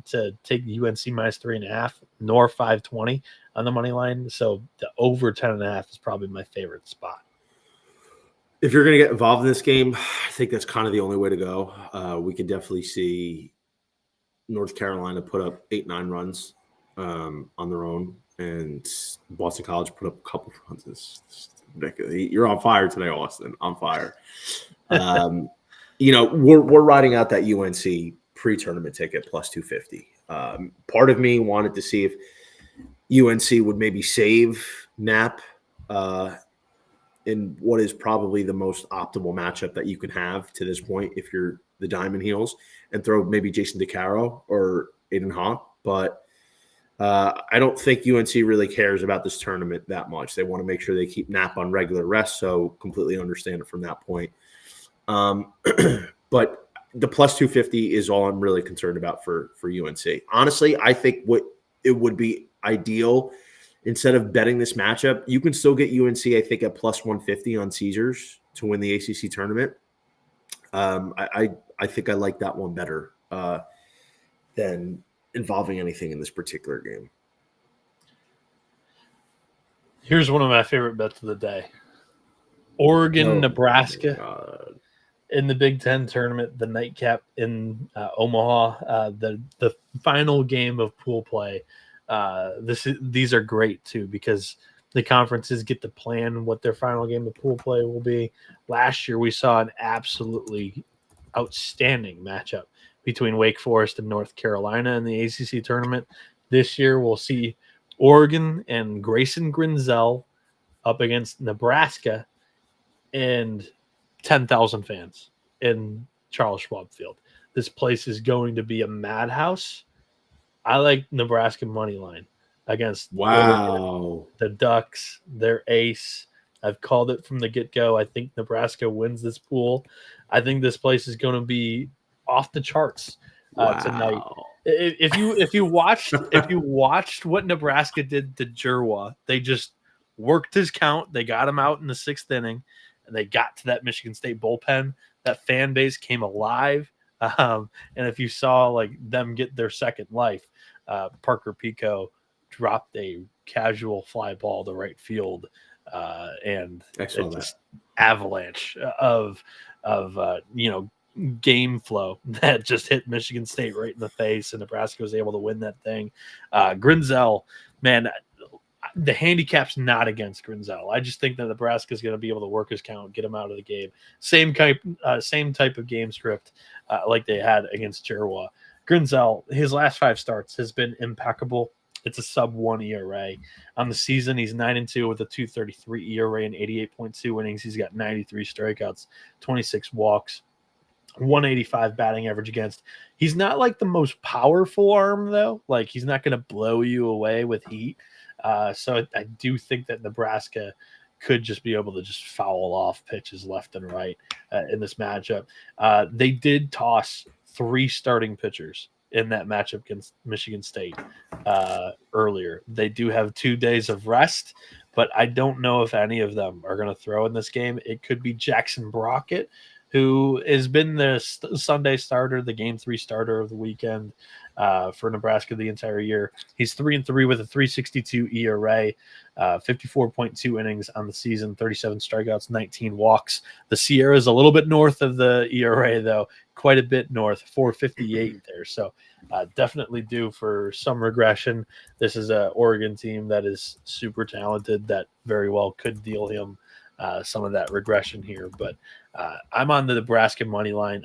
to take UNC minus 3.5 nor 520 on the money line. So the over 10.5 is probably my favorite spot. If you're going to get involved in this game, I think that's kind of the only way to go. We could definitely see North Carolina put up 8-9 runs on their own, and Boston College put up a couple of runs. It's ridiculous. You're on fire today, Austin. On fire. We're riding out that UNC pre-tournament ticket plus 250. Part of me wanted to see if UNC would maybe save Knapp in what is probably the most optimal matchup that you can have to this point if you're the Diamond Heels, and throw maybe Jason DeCaro or Aiden Hawk. But I don't think UNC really cares about this tournament that much. They want to make sure they keep Knapp on regular rest, so completely understand it from that point. But the plus 250 is all I'm really concerned about for UNC. Honestly, I think what it would be ideal, instead of betting this matchup, you can still get UNC, I think, at plus 150 on Caesars to win the ACC tournament. I think I like that one better than involving anything in this particular game. Here's one of my favorite bets of the day. Oregon, Nebraska in the Big Ten tournament, the nightcap in Omaha, the final game of pool play. These are great too, because the conferences get to plan what their final game of pool play will be. Last year, we saw an absolutely outstanding matchup between Wake Forest and North Carolina in the ACC tournament. This year, we'll see Oregon and Grayson Grinzel up against Nebraska and 10,000 fans in Charles Schwab Field. This place is going to be a madhouse. I like Nebraska money line against Oregon, the Ducks, their ace. I've called it from the get-go. I think Nebraska wins this pool. I think this place is going to be off the charts tonight. If you watched what Nebraska did to Jerwa, they just worked his count. They got him out in the 6th inning, and they got to that Michigan State bullpen. That fan base came alive. And if you saw like them get their second life, Parker Pico dropped a casual fly ball to right field, and just avalanche of game flow that just hit Michigan State right in the face, and Nebraska was able to win that thing. Grinzel, man, the handicap's not against Grinzel. I just think that Nebraska is going to be able to work his count, get him out of the game. Same type of game script like they had against Jerwa. Grinzel, his last 5 starts has been impeccable. It's a sub-1 ERA. On the season, he's 9-2 with a 2.33 ERA and 88.2 innings. He's got 93 strikeouts, 26 walks, 185 batting average against. He's not like the most powerful arm, though. Like, he's not going to blow you away with heat. So I do think that Nebraska could just be able to just foul off pitches left and right in this matchup. They did toss 3 starting pitchers in that matchup against Michigan State earlier. They do have 2 days of rest, but I don't know if any of them are going to throw in this game. It could be Jackson Brockett, who has been the Sunday starter, the Game 3 starter of the weekend for Nebraska the entire year. He's 3-3 with a 3.62 ERA, 54.2 innings on the season, 37 strikeouts, 19 walks. The Sierra is a little bit north of the ERA, though, quite a bit north, 4.58 there. So definitely due for some regression. This is an Oregon team that is super talented that very well could deal him some of that regression here. But I'm on the Nebraska money line.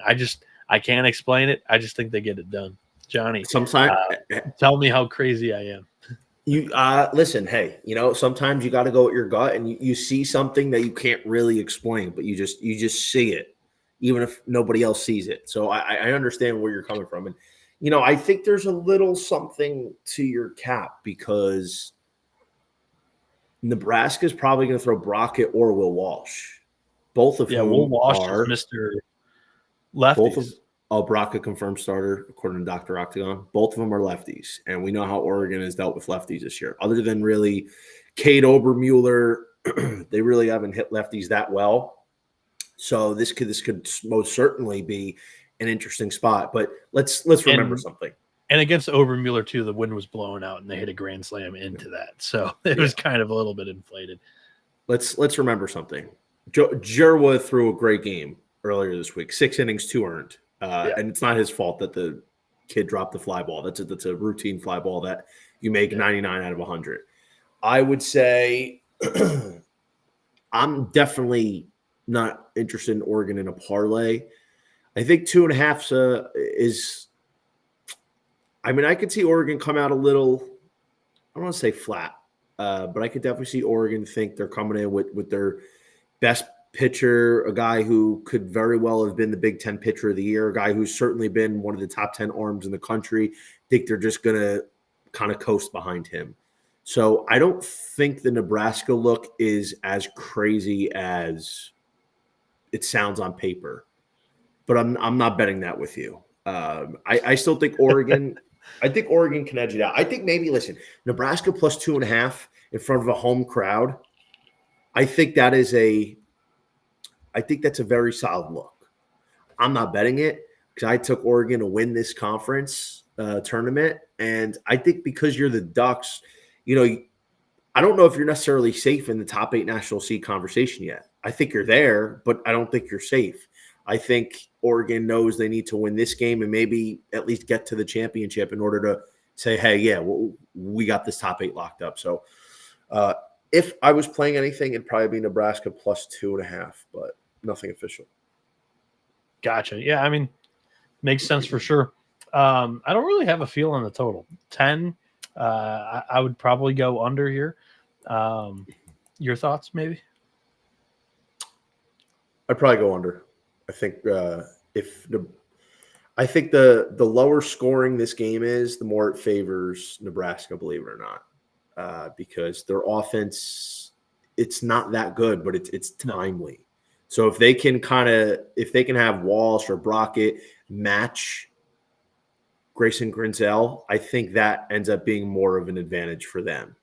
I can't explain it. I just think they get it done. Johnny, sometimes tell me how crazy I am. You listen, hey, sometimes you got to go with your gut, and you see something that you can't really explain, but you just see it, even if nobody else sees it. So I understand where you're coming from, and I think there's a little something to your cap, because Nebraska is probably going to throw Brockett or Will Walsh, both of whom Will Walsh are is Mr. Lefties. Brockett confirmed starter, according to Dr. Octagon. Both of them are lefties, and we know how Oregon has dealt with lefties this year. Other than really Cade Obermueller, they really haven't hit lefties that well. So this could most certainly be an interesting spot. But let's remember something. And against Obermueller too, the wind was blowing out, and they hit a grand slam into that, so it was kind of a little bit inflated. Let's remember something. Jerwa threw a great game earlier this week. 6 innings, 2 earned. And it's not his fault that the kid dropped the fly ball. That's a routine fly ball that you make 99 out of 100. I would say I'm definitely not interested in Oregon in a parlay. I think 2.5 is – I could see Oregon come out a little – I don't want to say flat, but I could definitely see Oregon think they're coming in with their best pitcher, a guy who could very well have been the Big Ten pitcher of the year, a guy who's certainly been one of the top 10 arms in the country. I think they're just going to kind of coast behind him. So I don't think the Nebraska look is as crazy as it sounds on paper, but I'm not betting that with you. I still think Oregon. I think Oregon can edge it out. I think maybe Nebraska plus 2.5 in front of a home crowd. I think that's a very solid look. I'm not betting it because I took Oregon to win this conference tournament, and I think because you're the Ducks, I don't know if you're necessarily safe in the top 8 national seed conversation yet. I think you're there, but I don't think you're safe. I think Oregon knows they need to win this game and maybe at least get to the championship in order to say, hey, yeah, we got this top 8 locked up. So if I was playing anything, it'd probably be Nebraska plus 2.5, but nothing official. Gotcha. Yeah, I mean, makes sense for sure. I don't really have a feel on the total. 10, I would probably go under here. Your thoughts, maybe? I'd probably go under. I think I think the lower scoring this game is, the more it favors Nebraska, believe it or not, because their offense, it's not that good, but it's timely. So if they can have Walsh or Brockett match Grayson Grinzel, I think that ends up being more of an advantage for them.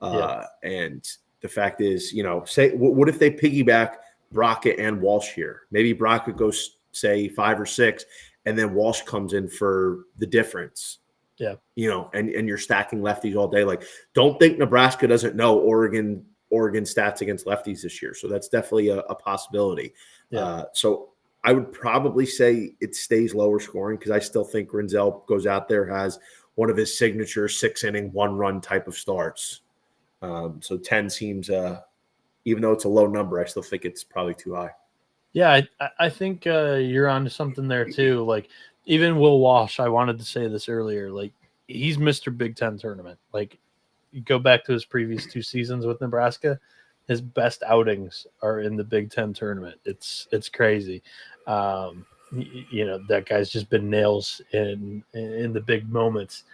And the fact is, what if they piggyback Brockett and Walsh here? Maybe Brockett goes, say, 5 or 6, and then Walsh comes in for the difference. Yeah. And you're stacking lefties all day. Don't think Nebraska doesn't know Oregon stats against lefties this year. So that's definitely a possibility. Yeah. So I would probably say it stays lower scoring because I still think Grinzel goes out there, has one of his signature 6-inning, 1-run type of starts. So 10 seems, even though it's a low number, I still think it's probably too high. Yeah, I think you're onto something there too. Even Will Walsh, I wanted to say this earlier, he's Mr. Big Ten tournament. You go back to his previous 2 seasons with Nebraska, his best outings are in the Big Ten tournament. It's crazy. That guy's just been nails in the big moments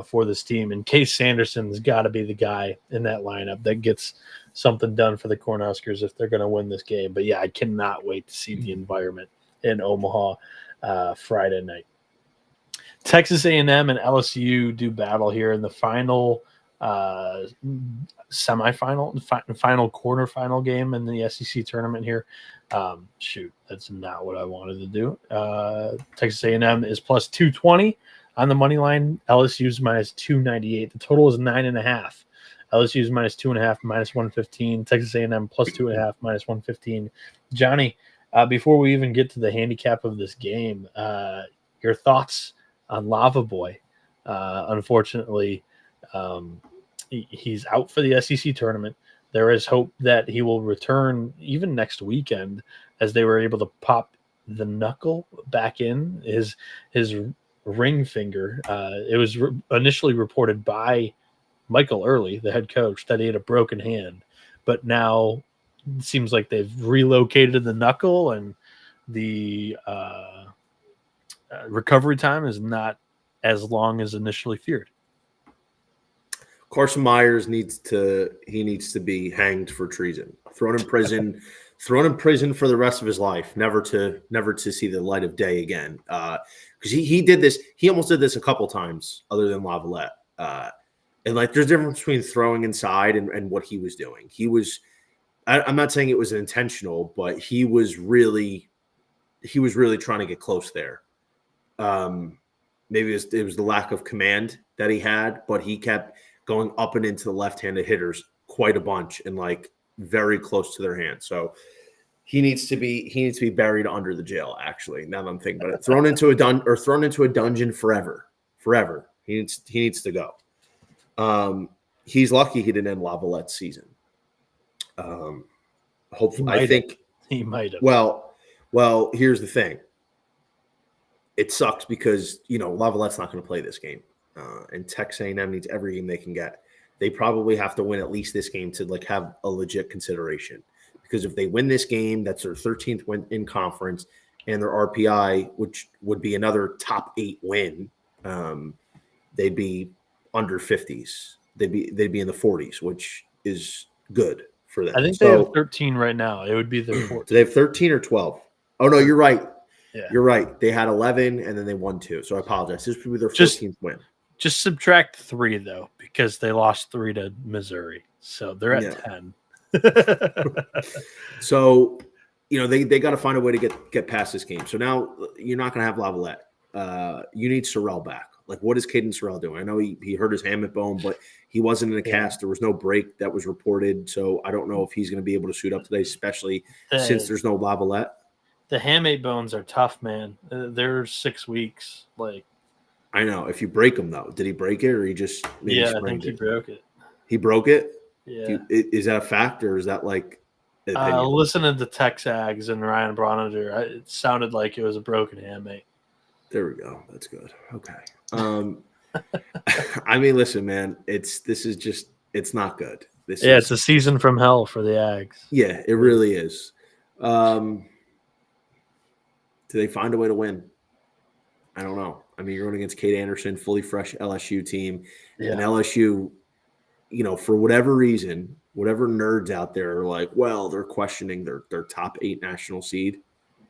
for this team. And Case Sanderson's got to be the guy in that lineup that gets something done for the Cornhuskers if they're going to win this game. But yeah, I cannot wait to see the environment in Omaha Friday night. Texas A&M and LSU do battle here in the final semifinal, final quarterfinal game in the SEC tournament here. That's not what I wanted to do. Texas A&M is plus 220 on the money line. LSU's minus 298. The total is 9.5. LSU's minus 2.5, minus 115. Texas A&M plus 2.5, minus 115. Johnny, before we even get to the handicap of this game, your thoughts on Lava Boy? Unfortunately, he's out for the SEC tournament. There is hope that he will return even next weekend, as they were able to pop the knuckle back in his ring finger. It was initially reported by Michael Early, the head coach, that he had a broken hand, but now it seems like they've relocated the knuckle, and the recovery time is not as long as initially feared. Carson Myers needs to be hanged for treason, thrown in prison for the rest of his life, never to see the light of day again. Because he did this, he almost did this a couple times, other than Lavalette. And there's a difference between throwing inside and what he was doing. I'm not saying it was intentional, but he was really trying to get close there. Maybe it was the lack of command that he had, but he kept going up and into the left-handed hitters quite a bunch and very close to their hands. So he needs to be buried under the jail. Actually, now that I'm thinking about it, thrown into a dungeon forever. He needs to go. He's lucky he didn't end Lavalette's season. Hopefully, I think he might have. Well, here's the thing. It sucks because Lavalette's not going to play this game. And Texas A&M needs every game they can get. They probably have to win at least this game to have a legit consideration, because if they win this game, that's their 13th win in conference, and their RPI, which would be another top 8 win, they'd be under 50s. They'd be in the 40s, which is good for them. I think they have 13 right now. It would be their 14th. Do they have 13 or 12? Oh, no, you're right. Yeah. You're right. They had 11, and then they won 2. So I apologize. This would be their 14th win. Just subtract 3, though, because they lost 3 to Missouri. So they're at 10. So, they got to find a way to get past this game. So now you're not going to have Lavalette. You need Sorrell back. Like, what is Caden Sorrell doing? I know he hurt his hamate bone, but he wasn't in a cast. There was no break that was reported. So I don't know if he's going to be able to suit up today, especially since there's no Lavalette. The hamate bones are tough, man. They're 6 weeks. Like, I know. If you break them, though, did he break it or he just I think he broke it. He broke it? Yeah. Is that a fact or is that like listening to Texags and Ryan Broniger, it sounded like it was a broken hamate. There we go. That's good. Okay. I mean, listen, man, it's not good. It's a season from hell for the Ags. Yeah, it really is. Do they find a way to win? I don't know. I mean, you're going against Kate Anderson, fully fresh LSU team. Yeah. And LSU, for whatever reason, whatever nerds out there are like, well, they're questioning their top 8 national seed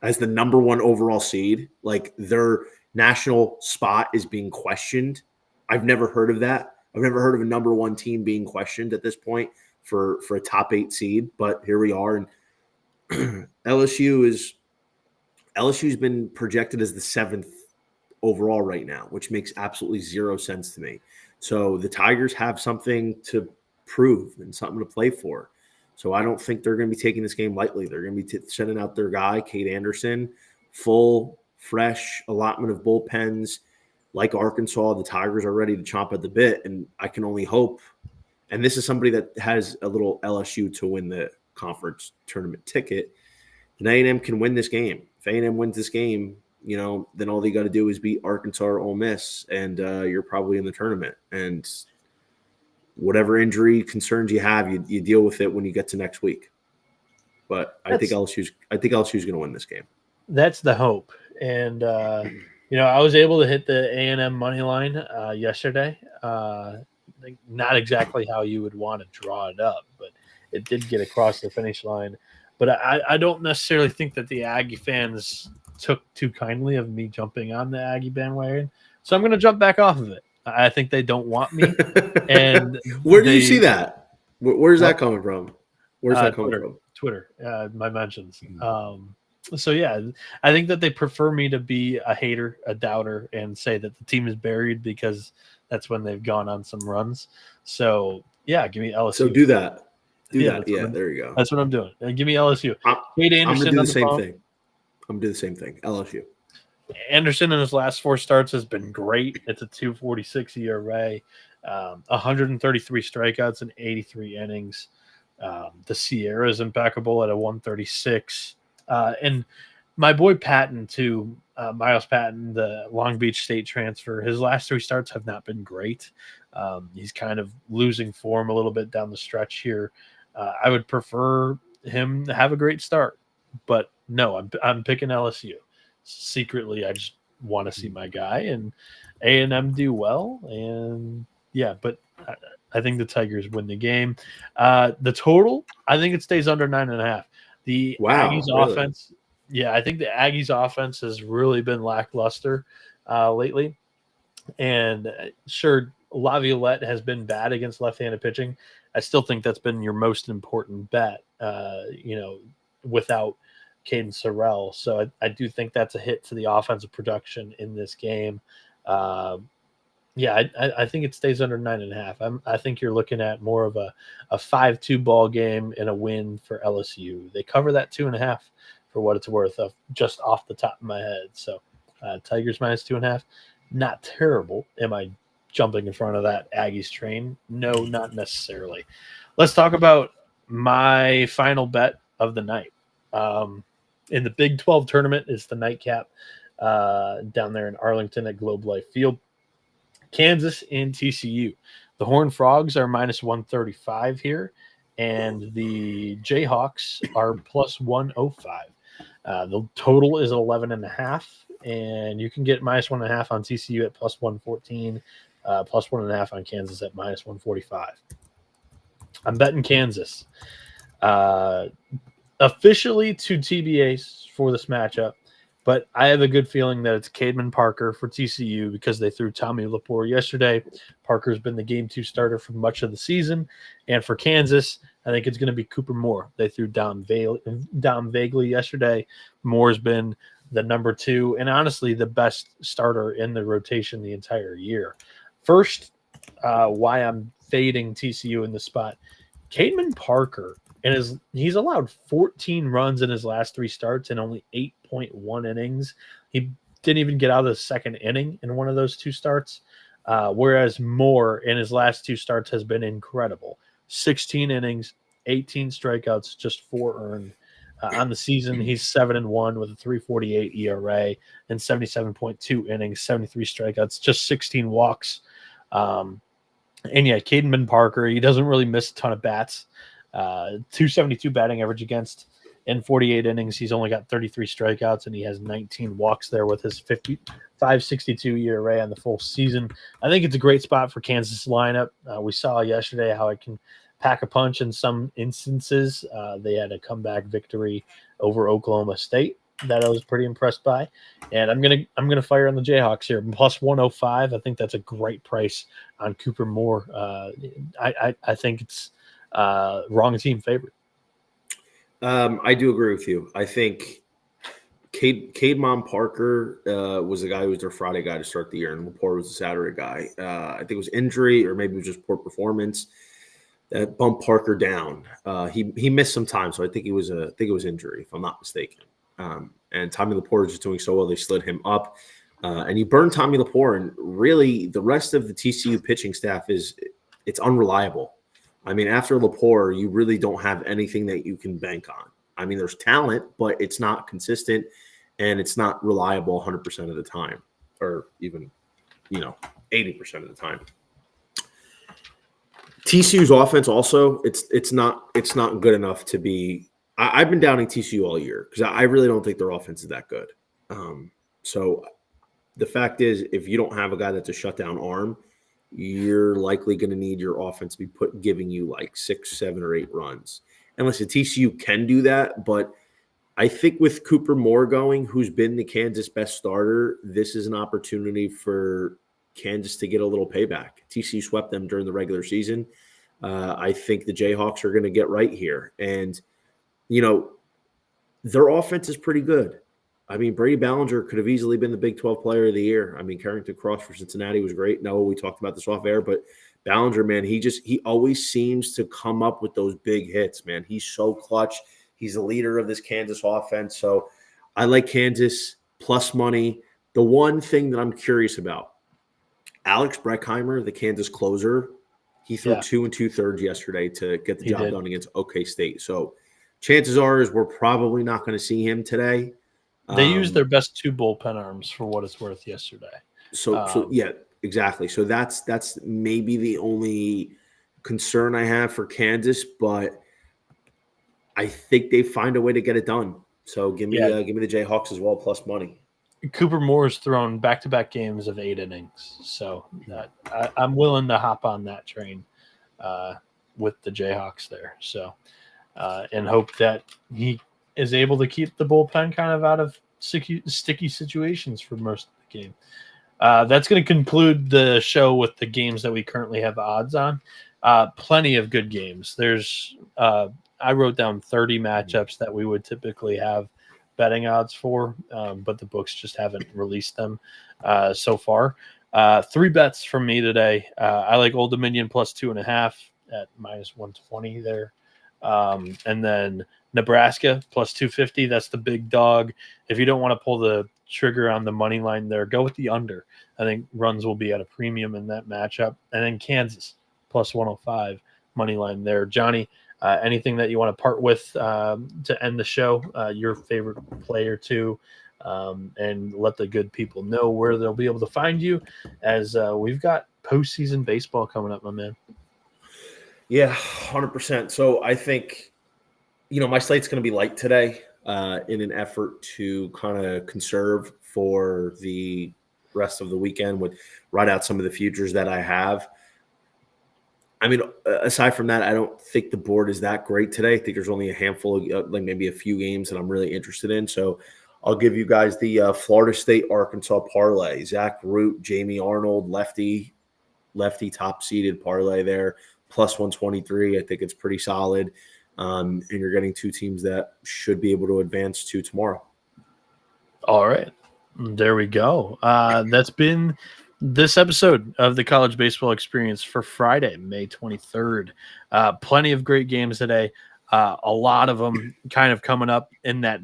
as the number 1 overall seed. Like, their national spot is being questioned. I've never heard of that. I've never heard of a number 1 team being questioned at this point for a top 8 seed, but here we are. And LSU's been projected as the 7th overall right now, which makes absolutely zero sense to me. So the Tigers have something to prove and something to play for. So I don't think they're going to be taking this game lightly. They're going to be sending out their guy, Kate Anderson, full, fresh allotment of bullpens. Like Arkansas, the Tigers are ready to chomp at the bit, and I can only hope. And this is somebody that has a little LSU to win the conference tournament ticket. And A&M can win this game. If A&M wins this game, then all they got to do is beat Arkansas or Ole Miss, and you're probably in the tournament. And whatever injury concerns you have, you deal with it when you get to next week. But I think LSU's going to win this game. That's the hope. And I was able to hit the A&M money line yesterday. Not exactly how you would want to draw it up, but it did get across the finish line. But I don't necessarily think that the Aggie fans took too kindly of me jumping on the Aggie bandwagon. So I'm going to jump back off of it. I think they don't want me. And where do you see that? Where's that coming from? Where's that coming from? Twitter, my mentions. So, yeah, I think that they prefer me to be a hater, a doubter, and say that the team is buried because that's when they've gone on some runs. So, yeah, give me LSU. So do that. Yeah, there you go. That's what I'm doing. Give me LSU. Kate Anderson. I'm going to do the same thing. I'm going to do the same thing. LSU. Anderson in his last 4 starts has been great. It's a 2.46 ERA, 133 strikeouts in 83 innings. The Sierra is impeccable at a 136. And my boy Patton, too, Miles Patton, the Long Beach State transfer, his last 3 starts have not been great. He's kind of losing form a little bit down the stretch here. I would prefer him to have a great start. But no, I'm picking LSU. Secretly, I just want to see my guy and A&M do well. And yeah, but I think the Tigers win the game. The total, I think it stays under 9.5. The Aggies offense, I think the Aggies offense has really been lackluster lately. And sure, Laviolette has been bad against left-handed pitching. I still think that's been your most important bet, without Caden Sorrell. So I do think that's a hit to the offensive production in this game. I think it stays under 9.5. I think you're looking at more of a 5-2 ball game and a win for LSU. They cover that 2.5 for what it's worth, just off the top of my head. So Tigers minus 2.5, not terrible. Am I jumping in front of that Aggies train? No, not necessarily. Let's talk about my final bet of the night. In the Big 12 tournament is the nightcap down there in Arlington at Globe Life Field. Kansas and TCU. The Horned Frogs are minus 135 here, and the Jayhawks are plus 105. The total is 11.5, and you can get minus 1.5 on TCU at plus 114, plus 1.5 on Kansas at minus 145. I'm betting Kansas. Officially to TBAs for this matchup, but I have a good feeling that it's Cademan Parker for TCU because they threw Tommy Lepore yesterday. Parker's been the game 2 starter for much of the season. And for Kansas, I think it's going to be Cooper Moore. They threw Dom Vagley yesterday. Moore's been the number 2 and honestly the best starter in the rotation the entire year. First, why I'm fading TCU in the spot. Cademan Parker, and he's allowed 14 runs in his last 3 starts and only 8.1 innings. He didn't even get out of the second inning in one of those 2 starts, whereas Moore in his last 2 starts has been incredible. 16 innings, 18 strikeouts, just 4 earned. On the season, he's 7-1 with a 3.48 ERA and 77.2 innings, 73 strikeouts, just 16 walks. And yeah, Cademan Parker, he doesn't really miss a ton of bats. 272 batting average against in 48 innings. He's only got 33 strikeouts, and he has 19 walks there with his 5.62 ERA on the full season. I think it's a great spot for Kansas lineup. We saw yesterday how it can pack a punch in some instances. They had a comeback victory over Oklahoma State that I was pretty impressed by, and I'm gonna fire on the Jayhawks here plus 105. I think that's a great price on Cooper Moore. I think it's wrong team favorite. I do agree with you. I think Cademan Parker was the guy who was their Friday guy to start the year, and Lepore was the Saturday guy. I think it was injury or maybe it was just poor performance that bumped Parker down. He missed some time, so I think it was injury, if I'm not mistaken. And Tommy Lepore is just doing so well, they slid him up. And you burn Tommy Lepore, and really the rest of the TCU pitching staff it's unreliable. I mean, after Lepore, you really don't have anything that you can bank on. I mean, there's talent, but it's not consistent, and it's not reliable 100% of the time, or even 80% of the time. TCU's offense also, it's not good enough to be. I've been downing TCU all year because I really don't think their offense is that good. So the fact is, if you don't have a guy that's a shutdown arm, you're likely going to need your offense to be giving you like 6, 7, or 8 runs. And listen, TCU can do that, but I think with Cooper Moore going, who's been the Kansas best starter, this is an opportunity for Kansas to get a little payback. TCU swept them during the regular season. I think the Jayhawks are going to get right here. And, their offense is pretty good. I mean, Brady Ballinger could have easily been the Big 12 player of the year. I mean, Carrington Cross for Cincinnati was great. Noah, we talked about this off air, but Ballinger, man, he always seems to come up with those big hits, man. He's so clutch. He's the leader of this Kansas offense. So I like Kansas plus money. The one thing that I'm curious about, Alex Breckheimer, the Kansas closer, he threw 2 2/3 yesterday to get the job done against OK State. So chances are is we're probably not going to see him today. They used their best 2 bullpen arms for what it's worth yesterday. So yeah, exactly. So that's maybe the only concern I have for Kansas, but I think they find a way to get it done. So give me the Jayhawks as well plus money. Cooper Moore's thrown back-to-back games of 8 innings, so I'm willing to hop on that train with the Jayhawks there. So and hope that he is able to keep the bullpen kind of out of sticky situations for most of the game. That's going to conclude the show with the games that we currently have odds on. Plenty of good games. I wrote down 30 matchups that we would typically have betting odds for, but the books just haven't released them so far. 3 bets from me today. I like Old Dominion plus 2.5 at minus 120 there. And then Nebraska plus 250. That's the big dog. If you don't want to pull the trigger on the money line there, go with the under. I think runs will be at a premium in that matchup. And then Kansas plus 105 money line there. Johnny, anything that you want to part with to end the show? Your favorite player too, and let the good people know where they'll be able to find you as we've got postseason baseball coming up, my man. Yeah, 100%. So I think, my slate's going to be light today in an effort to kind of conserve for the rest of the weekend, with ride out some of the futures that I have. I mean, aside from that, I don't think the board is that great today. I think there's only a handful of, like maybe a few games that I'm really interested in. So I'll give you guys the Florida State Arkansas parlay. Zach Root, Jamie Arnold, lefty top seeded parlay there, plus 123. I think it's pretty solid. And you're getting two teams that should be able to advance to tomorrow. All right. There we go. That's been this episode of the College Baseball Experience for Friday, May 23rd. Plenty of great games today. A lot of them kind of coming up in that,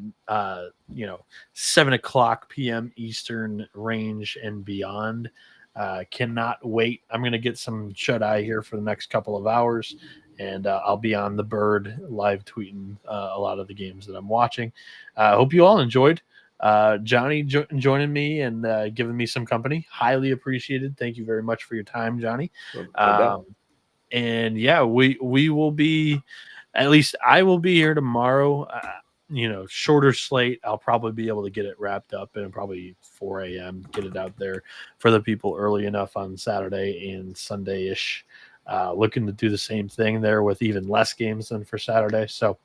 7 o'clock p.m. Eastern range and beyond. Cannot wait. I'm going to get some shut-eye here for the next couple of hours, and I'll be on the bird live tweeting a lot of the games that I'm watching. I hope you all enjoyed. Johnny joining me and giving me some company. Highly appreciated. Thank you very much for your time, Johnny. And yeah, we will be, at least I will be here tomorrow. Shorter slate. I'll probably be able to get it wrapped up and probably 4 a.m. Get it out there for the people early enough on Saturday and Sunday-ish. Looking to do the same thing there with even less games than for Saturday. So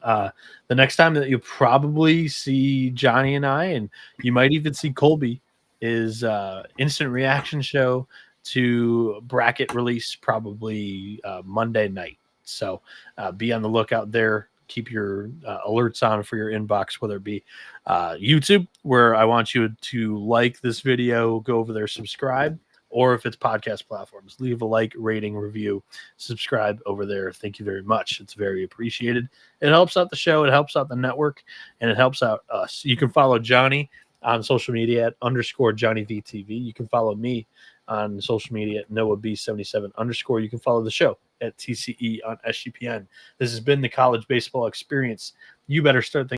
the next time that you'll probably see Johnny and I, and you might even see Colby, is instant reaction show to bracket release, probably Monday night. So be on the lookout there. Keep your alerts on for your inbox, whether it be YouTube, where I want you to like this video, go over there, subscribe, or if it's podcast platforms, leave a like, rating, review, subscribe over there. Thank you very much. It's very appreciated. It helps out the show. It helps out the network, and it helps out us. You can follow Johnny on social media at _JohnnyVTV. You can follow me on social media at NoahB77 _. You can follow the show at TCE on SGPN. This has been the College Baseball Experience. You better start thinking